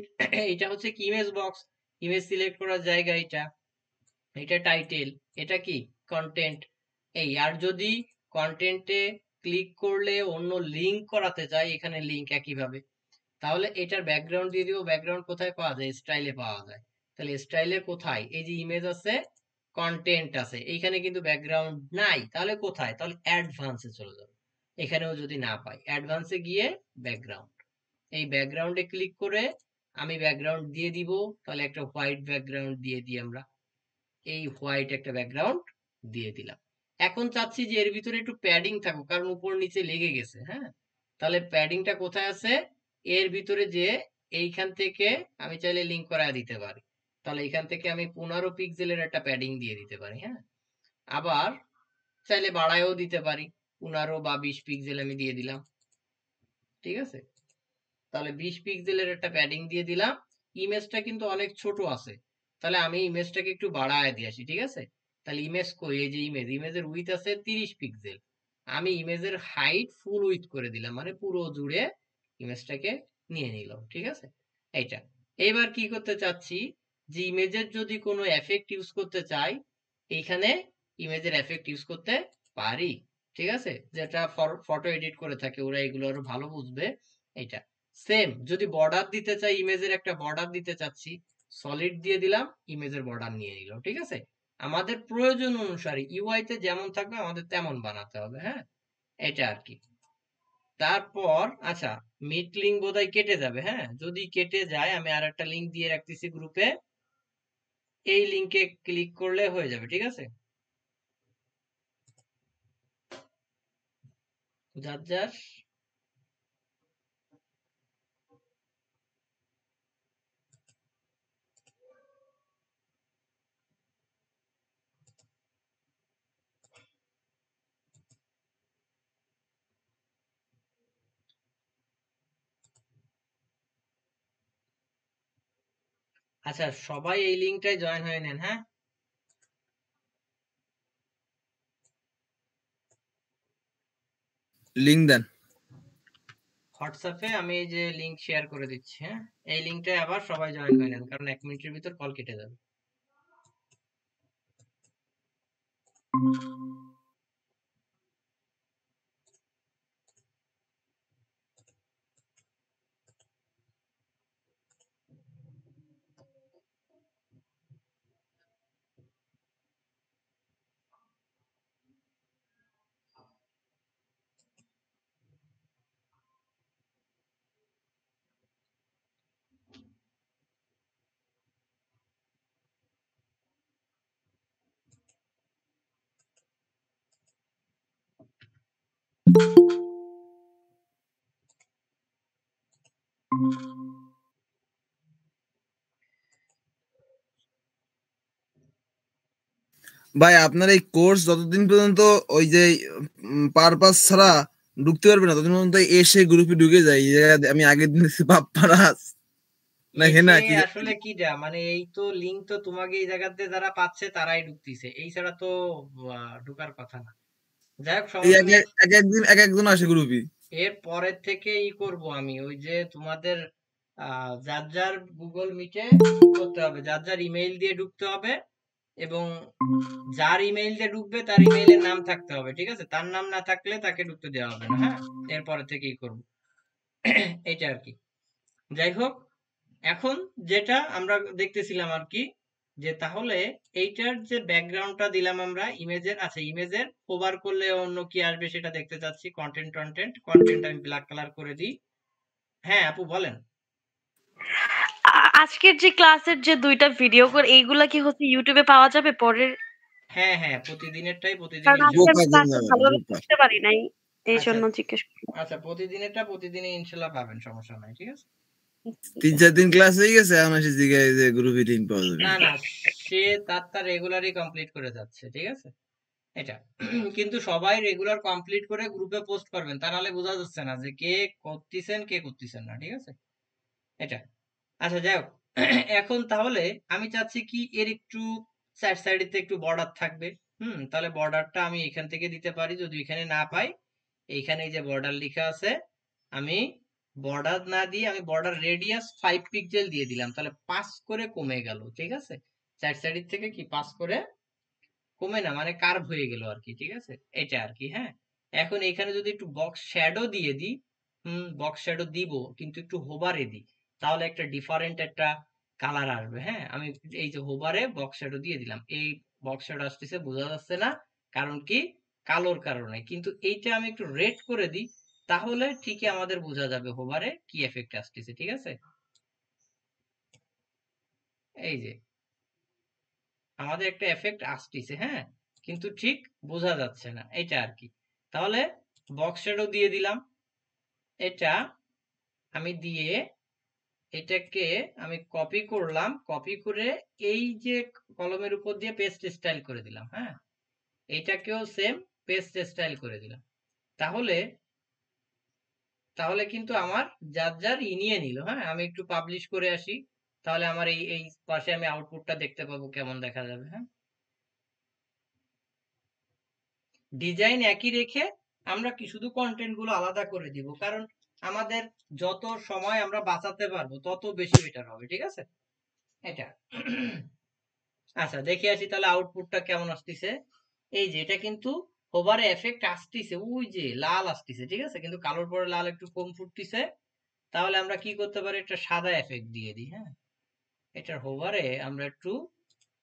এটা হচ্ছে কি ইমেজ বক্স, ইমেজ সিলেক্ট করার জায়গা এটা, এটা টাইটেল, এটা কি কন্টেন্ট। এই আর যদি কন্টেন্টে ক্লিক করলে অন্য লিঙ্ক করাতে চাই, এখানে লিঙ্ক একইভাবে, তাহলে এটার ব্যাকগ্রাউন্ড দিয়ে দিব। ব্যাকগ্রাউন্ড কোথায় পাওয়া যায়? স্টাইলে পাওয়া যায়। তাহলে স্টাইলে কোথায়? এই যে ইমেজ আছে, কন্টেন্ট আছে, এইখানে কিন্তু ব্যাকগ্রাউন্ড নাই। তাহলে কোথায়? তাহলে অ্যাডভান্সে চলে যাবে। এখানেও যদি না পাই, অ্যাডভান্সে গিয়ে ব্যাকগ্রাউন্ড, এই ব্যাকগ্রাউন্ডে ক্লিক করে আমি ব্যাকগ্রাউন্ড দিয়ে দিব। তাহলে একটা হোয়াইট ব্যাকগ্রাউন্ড দিয়ে দিই আমরা, এই হোয়াইট একটা ব্যাকগ্রাউন্ড দিয়ে দিলাম। এখন চাচ্ছি যে এর ভিতরে একটু প্যাডিং থাকুক, কারণ উপর নিচে লেগে গেছে। হ্যাঁ, তাহলে প্যাডিংটা কোথায় আছে? এর ভিতরে যে এইখান থেকে আমি চাইলে লিঙ্ক করায় দিতে পারি। তাহলে এখান থেকে আমি 15 পিক্সেলের একটা প্যাডিং দিয়ে দিতে পারি। হ্যাঁ, আবার চাইলে বাড়ায়ও দিতে পারি, 15 বা 20 পিক্সেল আমি দিয়ে দিলাম। ঠিক আছে, তাহলে 20 পিক্সেলের একটা প্যাডিং দিয়ে দিলাম। ইমেজটা কিন্তু অনেক ছোট আছে, তাহলে আমি ইমেজটাকে একটু বাড়ায় দিয়ে আসি। ঠিক আছে, তাহলে ইমেজ কই? এই যে ইমেজের উইথ আছে 30 পিক্সেল। আমি ইমেজের হাইট ফুল উইথ করে দিলাম, মানে পুরো জুড়ে ইমেজটাকে নিয়ে নিলাম। ঠিক আছে, এইটা। এইবার কি করতে চাচ্ছি, যে ইমেজের যদি কোনো এফেক্ট ইউজ করতে চাই, এইখানে ইমেজের এফেক্ট ইউজ করতে পারি। ঠিক আছে, যেটা ফটো এডিট করে থাকে ওরা, এগুলো আরো ভালো বুঝবে। এইটা সেম, যদি বর্ডার দিতে চাই, ইমেজের একটা বর্ডার দিতে চাচ্ছি, সলিড দিয়ে দিলাম, ইমেজের বর্ডার নিয়ে নিলাম। ঠিক আছে, আমাদের প্রয়োজন অনুসারে ইউআই তে যেমন থাকবে আমাদের তেমন বানাতে হবে। হ্যাঁ, এটা আর কি। তারপর আচ্ছা, মিট লিঙ্ক বোধহয় কেটে যাবে। হ্যাঁ, যদি কেটে যায় আমি আর একটা লিঙ্ক দিয়ে রাখতেছি গ্রুপে, এই লিঙ্কে ক্লিক করলে হয়ে যাবে। ঠিক আছে, যার যার আচ্ছা, সবাই এই লিঙ্কটায় জয়েন হয়ে নেন। হ্যাঁ, লিঙ্ক দেন। হোয়াটসঅ্যাপে আমি এই যে লিঙ্ক শেয়ার করে দিচ্ছি। হ্যাঁ, এই লিঙ্কটায় আবার সবাই জয়েন হয়ে নেন, কারণ 1 মিনিটের ভিতর কল কেটে যাবে। ভাই আপনার এই কোর্স যতদিন পর্যন্ত ওই যে পারপাস ছাড়া ঢুকতে পারবে না, ততদিন পর্যন্ত এসে গ্রুপে ঢুকে যায়। এই জায়গায় আমি আগের দিন দেখছি পাপ্পারাস না হেনা এসে কি আসলে কিটা, মানে এই তো লিঙ্ক তো তোমাকে এই জায়গাতে যারা পাচ্ছে তারাই ঢুকতিছে, এই ছাড়া তো ঢুকার কথা না। যাই হোক, এই সমস্যা এক নেই। এক একদিন এক একজন আসে গ্রুপে। এর পরের থেকে ই করব আমি, ওই যে তোমাদের যার যার গুগল মিটে করতে হবে, যার যার ইমেইল দিয়ে ঢুকতে হবে, এবং যার ইমেইল দিয়ে ঢুকবে তার ইমেইলের নাম থাকতে হবে। ঠিক আছে, তার নাম না থাকলে তাকে ঢুকতে দেওয়া হবে না। হ্যাঁ, এরপরে থেকে ই করবো। এইটা আর কি। যাই হোক, এখন যেটা আমরা দেখতেছিলাম আর কি, যে তাহলে এইটার যে ব্যাকগ্রাউন্ডটা দিলাম আমরা ইমেজের, আচ্ছা ইমেজের ওভার করলে অন্য কি আসবে সেটা দেখতে চাচ্ছি। কন্টেন্ট কন্টেন্ট কন্টেন্ট আমি ব্ল্যাক কালার করে দিই। হ্যাঁ আপু বলেন। আজকের যে ক্লাসের যে 2টা ভিডিও করে এইগুলা কি হচ্ছে ইউটিউবে পাওয়া যাবে পরের? হ্যাঁ হ্যাঁ, প্রতিদিনেরটাই প্রতিদিন কারণ আজকের বোকা ক্লাসে জন্য ভালোভাবে বোকা। বুঝতে পারি নাই, এই আচ্ছা জন্য জিজ্ঞেস করলাম। আচ্ছা, প্রতিদিনেরটা প্রতিদিনই ইনশাল্লাহ পাবেন, সমস্যা নাই। ঠিক আছে, 3-4 দিন ক্লাস হয়ে গেছে, এখন আসি জিগায় যে গ্রুপে লিঙ্ক পাওয়া যাবে। না না, সে তার রেগুলারই কমপ্লিট করে যাচ্ছে। ঠিক আছে, এটা কিন্তু সবাই রেগুলার কমপ্লিট করে গ্রুপে পোস্ট করবেন, তা নাহলে বোঝা যাচ্ছে না যে কে করতেছেন কে করতেছেন না। ঠিক আছে, এটা। আচ্ছা যাই হোক, এখন তাহলে আমি চাচ্ছি কি এর একটু সাইডে একটু বর্ডার থাকবে। তাহলে বর্ডারটা আমি এখান থেকে দিতে পারি, যদি এখানে না পাই এইখানে এই যে বর্ডার লেখা আছে, আমি বর্ডার না দিয়ে আমি বর্ডার রেডিয়াস 5 পিক্সেল দিয়ে দিলাম, তাহলে 5 করে কমে গেল। ঠিক আছে, সাইড থেকে কি 5 করে কমে না, মানে কার্ভ হয়ে গেল আর কি। ঠিক আছে, এটা আর কি। হ্যাঁ, এখন এখানে যদি একটু বক্স শ্যাডো দিয়ে দিই, বক্স শ্যাডো দিব কিন্তু একটু হোভারে দিই, তাহলে একটা ডিফারেন্ট একটা কালার আসবে। হ্যাঁ, আমি এই যে হোভারে বক্স শ্যাডো দিয়ে দিলাম, এই বক্স শ্যাডো আসতেছে, বোঝা যাচ্ছে না কারণ কি, কালোর কারণে। কিন্তু এইটা আমি একটু রেড করে দিই, তাহলে ঠিকই আমাদের বোঝা যাবে হোভারে কি এফেক্ট আসতেছে। ঠিক আছে, এই যে আমাদের একটা এফেক্ট আসতেছে। হ্যাঁ, কিন্তু ঠিক বোঝা যাচ্ছে না, এটা আর কি। তাহলে বক্স শ্যাডো দিয়ে দিলাম, এটা আমি দিয়ে এটাকে আমি কপি করলাম, কপি করে এই যে কলমের উপর দিয়ে পেস্ট স্টাইল করে দিলাম। হ্যাঁ, এইটাকেও সেম পেস্ট স্টাইল করে দিলাম। তাহলে তাহলে কিন্তু আমার যার যার নিয়ে নিল। হ্যাঁ, আমি একটু পাবলিশ করে আসি, তাহলে আমার এই এই পাশে আমি আউটপুটটা দেখতে পাবো কেমন দেখা যাবে। হ্যাঁ, ডিজাইন একই রেখে আমরা কি শুধু কন্টেন্ট গুলো আলাদা করে দিব, কারণ আমাদের যত সময় আমরা বাঁচাতে পারবো তত বেশি বেটার হবে। ঠিক আছে, এটা আচ্ছা দেখে আসি তাহলে আউটপুটটা কেমন আসতেছে। এই যে এটা কিন্তু হোভারে এফেক্ট আসতেছে, ওই যে লাল আসতেছে, ঠিক আছে, কিন্তু কালোর পরে লাল একটু কম ফুটতেছে। তাহলে আমরা কি করতে পারি, একটা সাদা এফেক্ট দিয়ে দিই। হ্যাঁ, এটার হোভারে আমরা একটু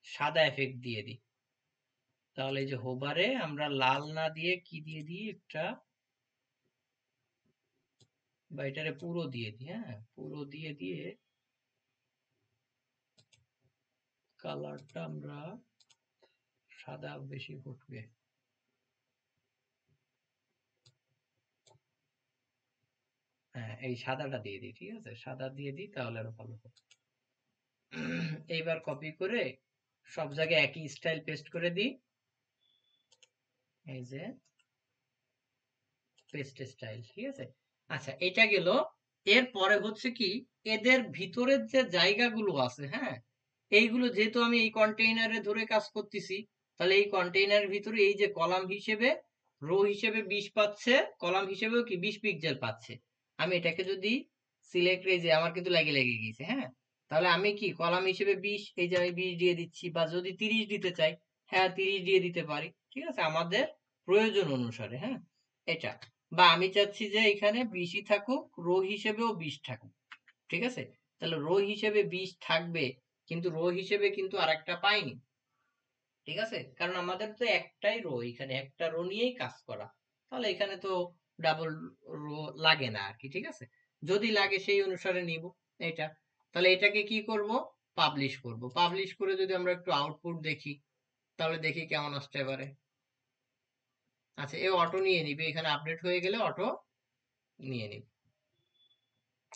সাদা এফেক্ট দিয়ে দিই। তাহলে এই যে হোভারে আমরা লাল না দিয়ে কি দিয়ে দিই, একটা বা এটারে পুরো দিয়ে দিই। হ্যাঁ, পুরো দিয়ে দিয়ে কালারটা আমরা সাদা বেশি ফুটবে। হ্যাঁ, এই সাদাটা দিয়ে দিই, ঠিক আছে, সাদা দিয়ে দিই তাহলে আরো ভালো হবে। এইবার কপি করে সব জায়গায় একই স্টাইল পেস্ট করে দিই, এই যে পেস্ট স্টাইল, ঠিক আছে। আচ্ছা এটা গেল। এরপরে হচ্ছে কি, এদের ভিতরের যে জায়গাগুলো আছে, হ্যাঁ, এইগুলো যেহেতু আমি এই কন্টেইনারে ধরে কাজ করতেছি, তাহলে এই কন্টেইনারের ভিতরে এই যে কলাম হিসেবে, রো হিসেবে 20 পাচ্ছে, কলাম হিসেবেও কি 20 পিক্সেল পাচ্ছে। আমি এটাকে যদি সিলেক্ট, এই যে আমার কিন্তু লেগে লেগে গেছে। হ্যাঁ, তাহলে আমি কি কলাম হিসেবে 20, এই যে আমি 20 দিয়ে দিচ্ছি, বা যদি 30 দিতে চাই, হ্যাঁ 30 দিয়ে দিতে পারি, ঠিক আছে, আমাদের প্রয়োজন অনুসারে। হ্যাঁ, এটা, বা আমি চাচ্ছি যে এখানে 20ই থাকুক, রো হিসেবেও 20 থাকুক, ঠিক আছে। তাহলে রো হিসেবে 20 থাকবে, কিন্তু রো হিসেবে কিন্তু আরেকটা পাইনি, ঠিক আছে, কারণ আমাদের তো একটাই রো, এখানে একটা রো নিয়েই কাজ করা। তাহলে এখানে তো ডাবল রো লাগে না আর কি, ঠিক আছে। যদি লাগে সেই অনুসারে নিব এটা। তাহলে এটাকে কি করব, পাবলিশ করব। পাবলিশ করে যদি আমরা একটু আউটপুট দেখি, তাহলে দেখি কেমন আসতে পারে। আচ্ছা, এ অটো নিয়ে নিবে, এখানে আপডেট হয়ে গেলে অটো নিয়ে নিবে।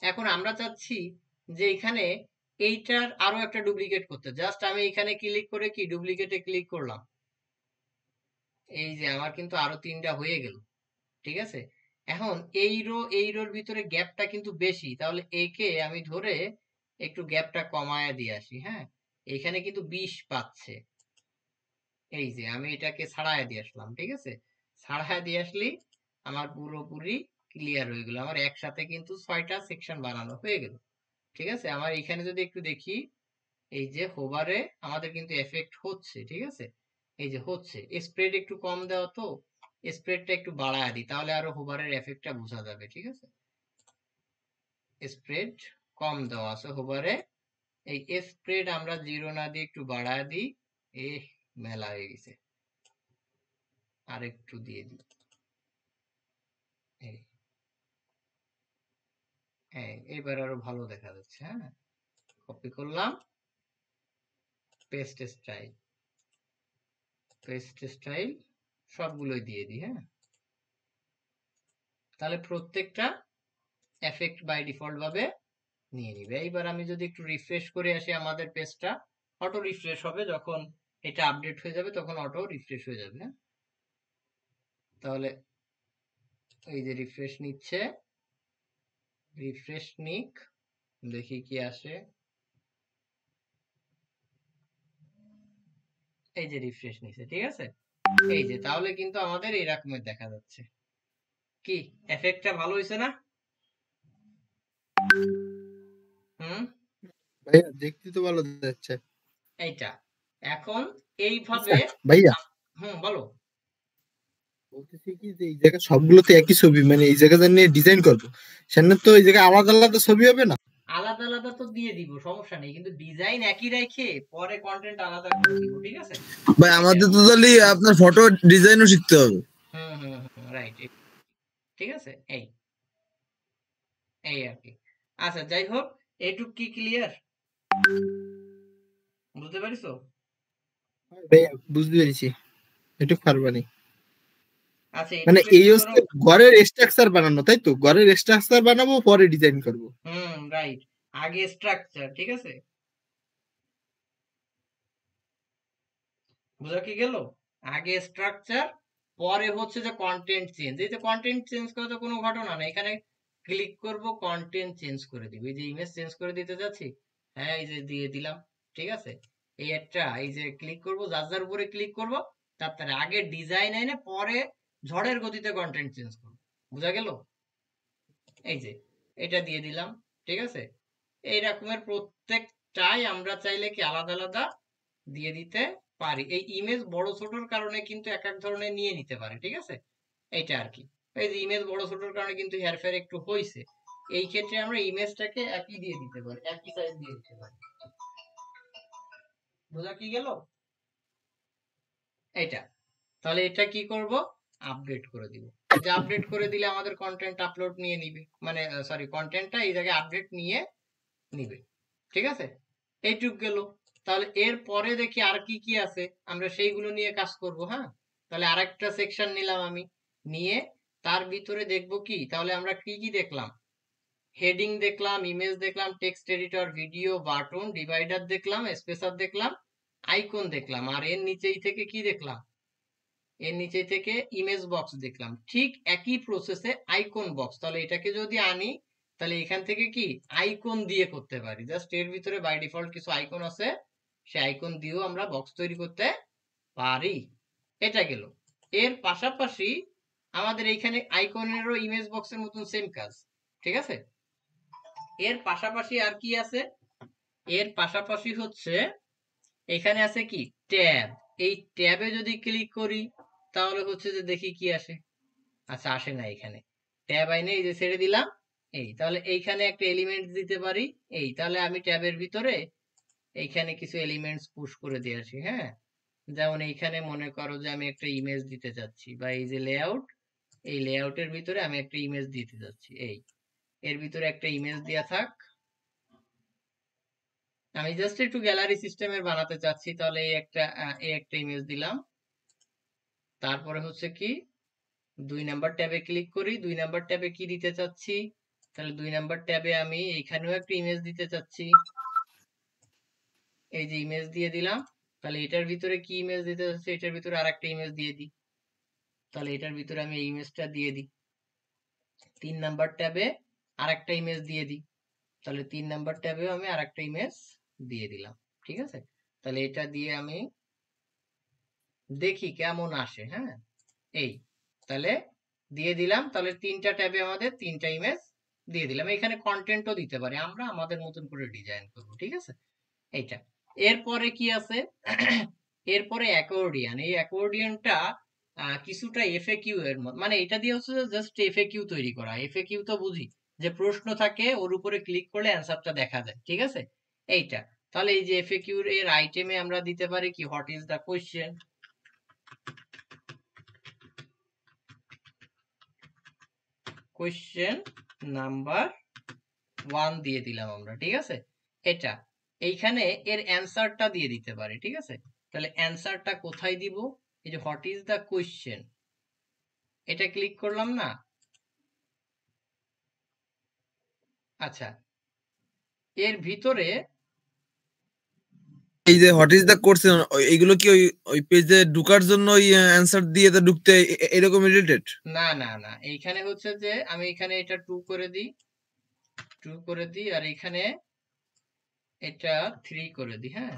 এখন আমরা চাচ্ছি যে এখানে এইটার আরো একটা ডুপ্লিকেট করতে, জাস্ট আমি এখানে ক্লিক করে কি ডুপ্লিকেটে ক্লিক করলাম, এই যে আমার কিন্তু আরো 3টা হয়ে গেল, ঠিক আছে। এখন এই রোর ভিতরে গ্যাপটা কিন্তু বেশি, তাহলে একে আমি ধরে একটু গ্যাপটা কমায় দিয়ে আসি। হ্যাঁ, এখানে কিন্তু 20 পাচ্ছে, এই যে আমি এটাকে ছাড়ায় দিয়ে আসলাম, ঠিক আছে, ছাড়ায় দিয়ে আসলি আমার পুরোপুরি ক্লিয়ার হয়ে গেল, আমার একসাথে কিন্তু 6টা সেকশন বানানো হয়ে গেল, ঠিক আছে। আমার এখানে যদি একটু দেখি, এই যে হোভারে আমাদের কিন্তু এফেক্ট হচ্ছে, ঠিক আছে, এই যে হচ্ছে। স্প্রেড একটু কম দেওয়া, তো স্প্রেডটা একটু বাড়ায় দিই, তাহলে আরো হোভারের এফেক্টটা বোঝা যাবে, ঠিক আছে। স্প্রেড কম দেওয়া আছে হোভারে, এই স্প্রেড আমরা 0 না দিয়ে একটু বাড়ায় দিই, এ মেলা হয়ে গেছে, আর একটু দিয়ে দিই, এই এবার আরো ভালো দেখা যাচ্ছে। হ্যাঁ, কপি করলাম, পেস্ট স্টাইল, পেস্ট স্টাইল সবগুলোই দিয়ে দিই। হ্যাঁ, তাহলে প্রত্যেকটা এফেক্ট বাই ডিফল্ট ভাবে নিয়ে নিবে। এইবার আমি যদি একটু রিফ্রেশ করে আসি, আমাদের পেজটা অটো রিফ্রেশ হবে, যখন এটা আপডেট হয়ে যাবে তখন অটো রিফ্রেশ হয়ে যাবে। হ্যাঁ, তাহলে এই যে রিফ্রেশ নিচ্ছে, রিফ্রেশ নিক, দেখি কি আসে। এই যে রিফ্রেশ নিচ্ছে, ঠিক আছে, এই যে তাহলে কিন্তু আমাদের এরকমের দেখা যাচ্ছে। কি এফেক্টটা ভালো হয়েছে না? হুম, ভাইয়া দেখতে তো ভালো যাচ্ছে। এইটা এখন এইভাবে ভাইয়া হুম, বলো। বলতেছি কি যে এই জায়গা সবগুলোতে একই ছবি, মানে এই জায়গাটা নিয়ে ডিজাইন করবো, সেখানে তো এই জায়গায় আলাদা আলাদা ছবি হবে না? আলাদা আলাদা তো দিয়ে দিব, সমস্যা নেই, কিন্তু ডিজাইন একই রেখে পরে কন্টেন্ট আলাদা করে দিব, ঠিক আছে। ভাই আমাদের তো তাহলে আপনার ফটো ডিজাইনও শিখতে হবে। হুম হুম হুম, রাইট, ঠিক আছে। এই এই আর কি। আচ্ছা যাই হোক, এইটুক কি ক্লিয়ার, বুঝতে পারিছো? ভাইয়া বুঝতে পেরেছি। এটুক পারবানি। আচ্ছা মানে এটুকু এই একটু ধরো। হচ্ছে ঘরের স্ট্রাকচার বানানো, তাই তো? ঘরের স্ট্রাকচার বানাবো, পরে ডিজাইন করব। রাইট। আগে স্ট্রাকচার, ঠিক আছে, বুঝা কি গেল? আগে স্ট্রাকচার, পরে হচ্ছে যে কন্টেন্ট চেঞ্জ। এই যে কন্টেন্ট চেঞ্জ করা তো কোনো ঘটনা না, এখানে ক্লিক করব, কন্টেন্ট চেঞ্জ করে দিব। এই যে ইমেজ চেঞ্জ করে দিতে যাচ্ছি, হ্যাঁ এই যে দিয়ে দিলাম, ঠিক আছে। এই একটা এই যে ক্লিক করব, যার যার উপরে ক্লিক করব, তারপরে আগে ডিজাইন এনে পরে ঝড়ের গতিতে কন্টেন্ট চেঞ্জ করব। বুঝা গেল? এই যে এটা দিয়ে দিলাম, ঠিক আছে। এই রকমের প্রত্যেকটাই আমরা চাইলে কি আলাদা আলাদা দিয়ে দিতে পারি। এই ইমেজ বড় ছোটর কারণে কিন্তু এক এক ধরনের নিয়ে নিতে পারে, ঠিক আছে। এইটা আর কি। এই যে ইমেজ বড় ছোটর কারণে কিন্তু হেরফের একটু হয়েছে। এই ক্ষেত্রে আমরা ইমেজটাকে একই দিয়ে দিতে পারি, একই সাইজ দিয়ে দিতে পারি। বোঝা কি গেল? এইটা তাহলে এটা কি করব, আপডেট করে দিব। যে আপডেট করে দিলে আমাদের কন্টেন্ট আপলোড নিয়ে নিবে, মানে সরি কন্টেন্টটা এই জায়গায় আপডেট নিয়ে নিবে, ঠিক আছে। এইটুক গেল। তাহলে এর পরে দেখি আর কি কি আছে, আমরা সেইগুলো নিয়ে কাজ করব। হ্যাঁ, তাহলে আরেকটা সেকশন নিলাম আমি, নিয়ে তার ভিতরে দেখব কি, তাহলে আমরা কি কি দেখলাম, হেডিং দেখলাম, ইমেজ দেখলাম, text editor, video, button, divider দেখলাম, স্পেসার দেখলাম, আইকন দেখলাম, আর এর নিচেই থেকে কি দেখলাম, এর নিচে থেকে ইমেজ বক্স দেখলাম। ঠিক একই প্রসেসে আইকন বক্স, তাহলে এটাকে যদি আনি, তাহলে এখান থেকে কি আইকন দিয়ে করতে পারি। জাস্ট এর ভিতরে বাই ডিফল্ট কিছু আইকন আছে, সে আইকন দিয়েও আমরা বক্স তৈরি করতে পারি। এটা গেল। এর পাশাপাশি আমাদের এইখানে আইকনেরও ইমেজ বক্সের মতন সেম কাজ, ঠিক আছে। এর পাশাপাশি আর কি আছে, এর পাশাপাশি হচ্ছে এখানে আছে কি ট্যাব। এই ট্যাবে যদি ক্লিক করি, তাহলে হচ্ছে যে দেখি কি আসে। আচ্ছা আসে না এখানে, ট্যাব আইনে এই যে ছেড়ে দিলাম। এই তাহলে এইখানে একটা এলিমেন্ট দিতে পারি। এই তাহলে আমি ট্যাবের ভিতরে এইখানে কিছু এলিমেন্টস পুশ করে দিয়ে আসি। হ্যাঁ, যেমন এইখানে মনে করো যে আমি একটা ইমেজ দিতে চাচ্ছি, বা এই যে লেআউট, এই লেআউটের ভিতরে আমি একটা ইমেজ দিতে চাচ্ছি। এই এর ভিতরে একটা ইমেজ দেয়া থাক। আমি জাস্ট একটু গ্যালারি সিস্টেমের বানাতে চাচ্ছি, তাহলে এই একটা ইমেজ দিলাম। তারপরে হচ্ছে কি 2 নাম্বার ট্যাবে ক্লিক করি। 2 নাম্বার ট্যাবে কি দিতে চাচ্ছি, তাহলে 2 নাম্বার ট্যাবে আমি এখানেও একটা ইমেজ দিতে চাচ্ছি। এই যে ইমেজ দিয়ে দিলাম। তাহলে এটার ভিতরে কি ইমেজ দিতে চাচ্ছি, এটার ভিতরে আরেকটা ইমেজ দিয়ে দিই। তাহলে এটার ভিতরে আমি এই ইমেজটা দিয়ে দিই। 3 নাম্বার ট্যাবে আরেকটা ইমেজ দিয়ে দিই। তাহলে 3 নাম্বার ট্যাবেও আমি আরেকটা ইমেজ দিয়ে দিলাম, ঠিক আছে। তাহলে এটা দিয়ে আমি দেখি কেমন আসে। হ্যাঁ, এই তাহলে দিয়ে দিলাম। তাহলে 3টা ট্যাবে আমাদের 3টা ইমেজ দিয়ে দিলাম। এখানে কন্টেন্টও দিতে পারি, আমরা আমাদের মতন করে ডিজাইন করব, ঠিক আছে। এইটা। এরপরে কি আছে, এরপরে অ্যাকর্ডিয়ান। এই অ্যাকর্ডিয়ানটা কিছুটা এফএকিউ এর মত, মানে এটা দিয়ে হচ্ছে জাস্ট এফএকিউ তৈরি করা। এফএকিউ তো বুঝি, যে প্রশ্ন থাকে ওর উপরে ক্লিক করলে অ্যান্সারটা দেখা যায়, ঠিক আছে। এইটা তাহলে এই যে এফএকিউ এর আইটেমে আমরা দিতে পারি কি, what is the question, question number 1 দিয়ে দিলাম আমরা, ঠিক আছে। এটা এইখানে এর অ্যান্সারটা দিয়ে দিতে পারি, ঠিক আছে। তাহলে অ্যান্সারটা কোথায় দিব, এই যে হোয়াট ইজ দ্য কোয়েশ্চেন, এটা ক্লিক করলাম না। আচ্ছা, এর ভিতরে এই যে হোয়াট ইজ দ্য কোশ্চেন, এইগুলো কি ওই ওই পেজে ঢুকার জন্য ওই অ্যান্সার দিয়ে তো ঢুকতে এরকম রিলেটেড? না না না, এইখানে হচ্ছে যে আমি এখানে এটা 2 করে দিই, 2 করে দিই, আর এখানে এটা 3 করে দিই। হ্যাঁ,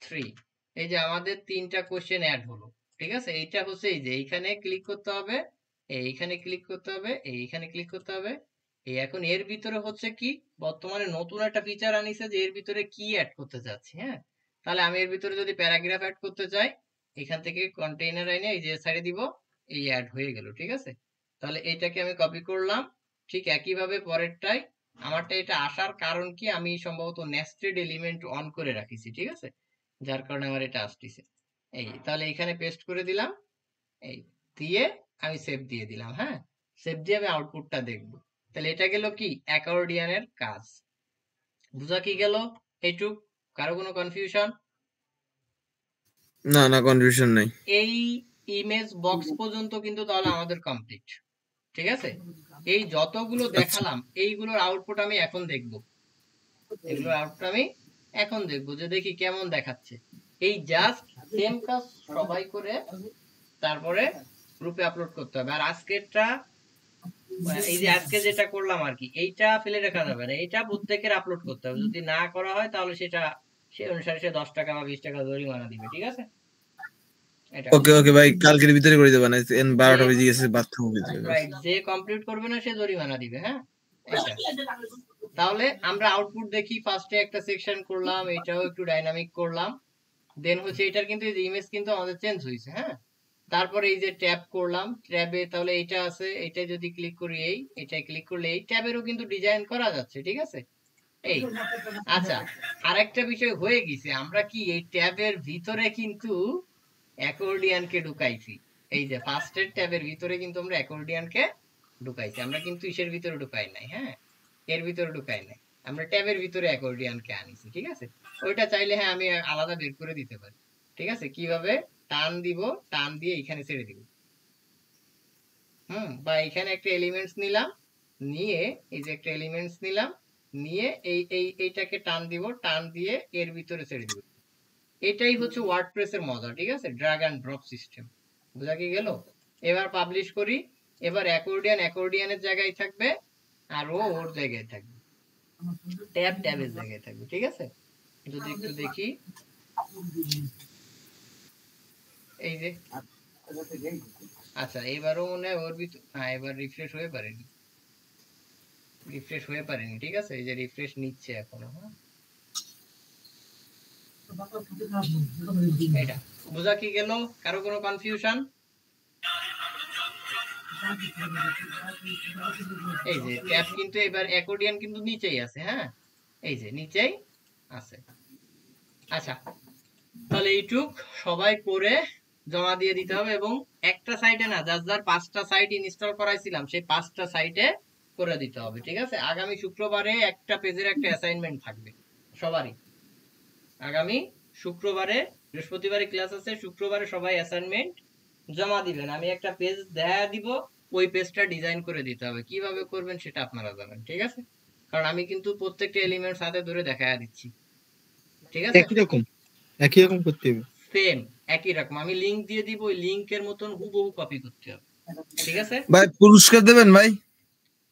3। এই যে আমাদের 3টা কোশ্চেন অ্যাড হলো, ঠিক আছে। এইটা হচ্ছে এই যে এইখানে ক্লিক করতে হবে, এইখানে ক্লিক করতে হবে, এইখানে ক্লিক করতে হবে। এই এখন এর ভিতরে হচ্ছে কি, বর্তমানে নতুন একটা ফিচার আনিছে যে এর ভিতরে কি অ্যাড করতে চাচ্ছি। হ্যাঁ, তাহলে আমি এর ভিতরে যদি প্যারাগ্রাফ অ্যাড করতে চাই, এখান থেকে কন্টেইনার আইনে এই যে সাইডে দিব, এই অ্যাড হয়ে গেল, ঠিক আছে। তাহলে এটাকে আমি কপি করলাম। ঠিক একইভাবে পরেরটাই, আমারটা এটা আসার কারণ কি, আমি সম্ভবত নেস্টেড এলিমেন্ট অন করে রাখিছি, ঠিক আছে, যার কারণে আমার এটা আসতেছে। এই তাহলে এখানে পেস্ট করে দিলাম, এই দিয়ে আমি সেভ দিয়ে দিলাম। হ্যাঁ, সেভ দিয়ে আমি আউটপুটটা দেখব। তাহলে এটা গেল কি অ্যাকর্ডিয়ানের কাজ। বুঝা কি গেল এইটুক? কারো কোনো কনফিউশন? না না কনফিউশন নাই। এই ইমেজ বক্স পর্যন্ত কিন্তু তাহলে আমাদের কমপ্লিট। ঠিক আছে, এই যতগুলো আচ্ছা দেখালাম এইগুলোর আউটপুট আমি এখন দেখব, এগুলোর আউটপুট আমি এখন দেখবো যে দেখি কেমন দেখাচ্ছে। এই জাস্ট সেম কাজ সবাই করে তারপরে গ্রুপে আপলোড করতে হবে। আর আজকেরটা এই যে আজকে যেটা করলাম আর কি, এইটা ফেলে রাখা যাবে না, এইটা প্রত্যেকের আপলোড করতে হবে। যদি না করা হয় তাহলে সেটা সে অনুসারে সে 10 টাকা বা 20 টাকা জরিমানা দিবে। ঠিক আছে, এটা ওকে ওকে ভাই, কালকের ভিতরে করে দেবেন, যে 12টা বেজে গেছে, বাথরুম ভিতরে। রাইট, যে কমপ্লিট করবে না সে জরিমানা দিবে। হ্যাঁ, এটা তাহলে আমরা আউটপুট দেখি। ফার্স্টে একটা সেকশন করলাম, এটাও একটু ডাইনামিক করলাম। দেন হচ্ছে এটার কিন্তু ইমেজ কিন্তু আমাদের চেঞ্জ হয়েছে। হ্যাঁ, তারপরে এই যে ট্যাব করলাম, ট্যাবে তাহলে এইটা আছে, এটা যদি ক্লিক করি, এটাই ক্লিক করলে এই ট্যাবেরও কিন্তু ডিজাইন করা যাচ্ছে। ঠিক আছে, এই আচ্ছা, আরেকটা বিষয় হয়ে গেছে, আমরা কি এই ট্যাবের ভিতরে কিন্তু অ্যাকর্ডিয়ানকে ঢুকাইছি। এই যে ফার্স্টের ট্যাবের ভিতরে কিন্তু আমরা অ্যাকর্ডিয়ানকে ঢুকাইছি, আমরা কিন্তু ইসের ভিতরে ঢুকাই নাই। হ্যাঁ, এর ভিতরে ঢুকাই নাই, আমরা ট্যাবের ভিতরে অ্যাকর্ডিয়ানকে আনিছি। ঠিক আছে, ওইটা চাইলে হ্যাঁ আমি আলাদা বের করে দিতে পারি। ঠিক আছে, কিভাবে টান দিব, টান দিয়ে এখানে ছেড়ে দিব। বা এখানে একটা এলিমেন্টস নিলাম, নিয়ে এই যে একটা এলিমেন্টস নিলাম, নিয়ে এইটাকে টান দিব, টান দিয়ে এর ভিতরে ছেড়ে দিব। এটাই হচ্ছে ওয়ার্ডপ্রেস এর মজা। ঠিক আছে, ড্র্যাগ এন্ড ড্রপ সিস্টেম। বুঝা কি গেল? এবার পাবলিশ করি। এবার অ্যাকর্ডিয়ানের জায়গায় থাকবে, আর ও ওর জায়গায় থাকবে, ট্যাব ট্যাবের জায়গায় থাকবে। ঠিক আছে, যদি একটু দেখি, এই যে আচ্ছা, এবারও মনে হয় ওর ভিতর, হ্যাঁ এবার রিফ্রেশ হয়ে পারেনি, ঠিক আছে, এই যে রিফ্রেশ নিচ্ছে এখনো। হ্যাঁ, এটা বোঝা কি গেল? কারো কোনো কনফিউশন? এই যে ট্যাব কিন্তু এবার অ্যাকর্ডিয়ান কিন্তু নিচেই আছে। হ্যাঁ, এই যে নিচেই আছে। আচ্ছা, তাহলে এইটুক সবাই করে জমা দিয়ে দিতে হবে, এবং একটা সাইটে না, যার যার 5টা সাইট ইনস্টল করাইছিলাম সেই 5টা সাইটে করে দিতে হবে। ঠিক আছে, আগামী শুক্রবারে একটা পেজের একটা অ্যাসাইনমেন্ট থাকবে সবারই। আগামী শুক্রবারে, বৃহস্পতিবারে ক্লাস আছে, শুক্রবারে সবাই অ্যাসাইনমেন্ট জমা দিবেন। আমি একটা পেজ দেখা দিব, ওই পেজটা ডিজাইন করে দিতে হবে। কিভাবে করবেন সেটা আপনারা জানেন। ঠিক আছে, কারণ আমি কিন্তু প্রত্যেকটা এলিমেন্ট সাথে ধরে দেখায়া দিচ্ছি। ঠিক আছে, একই রকম করতে হবে। সেম একই রকম আমি লিংক দিয়ে দিব, ওই লিংকের মতন হুবহু কপি করতে হবে। ঠিক আছে, ভাই পুরস্কার দেবেন ভাই?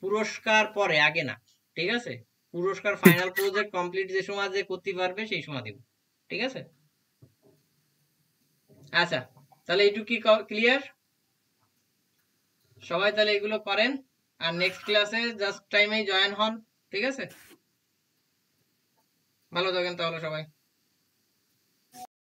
পুরস্কার পরে, আগে না। ঠিক আছে, পুরস্কার ফাইনাল প্রজেক্ট কমপ্লিট যে সময় যে করতে পারবে সেই সময় দিব। ঠিক আছে, আচ্ছা, তাহলে এইটুকু কি ক্লিয়ার? সবাই তাহলে এগুলো করেন, আর নেক্সট ক্লাসে জাস্ট টাইমেই জয়েন হন। ঠিক আছে, ভালো থাকেন তাহলে সবাই।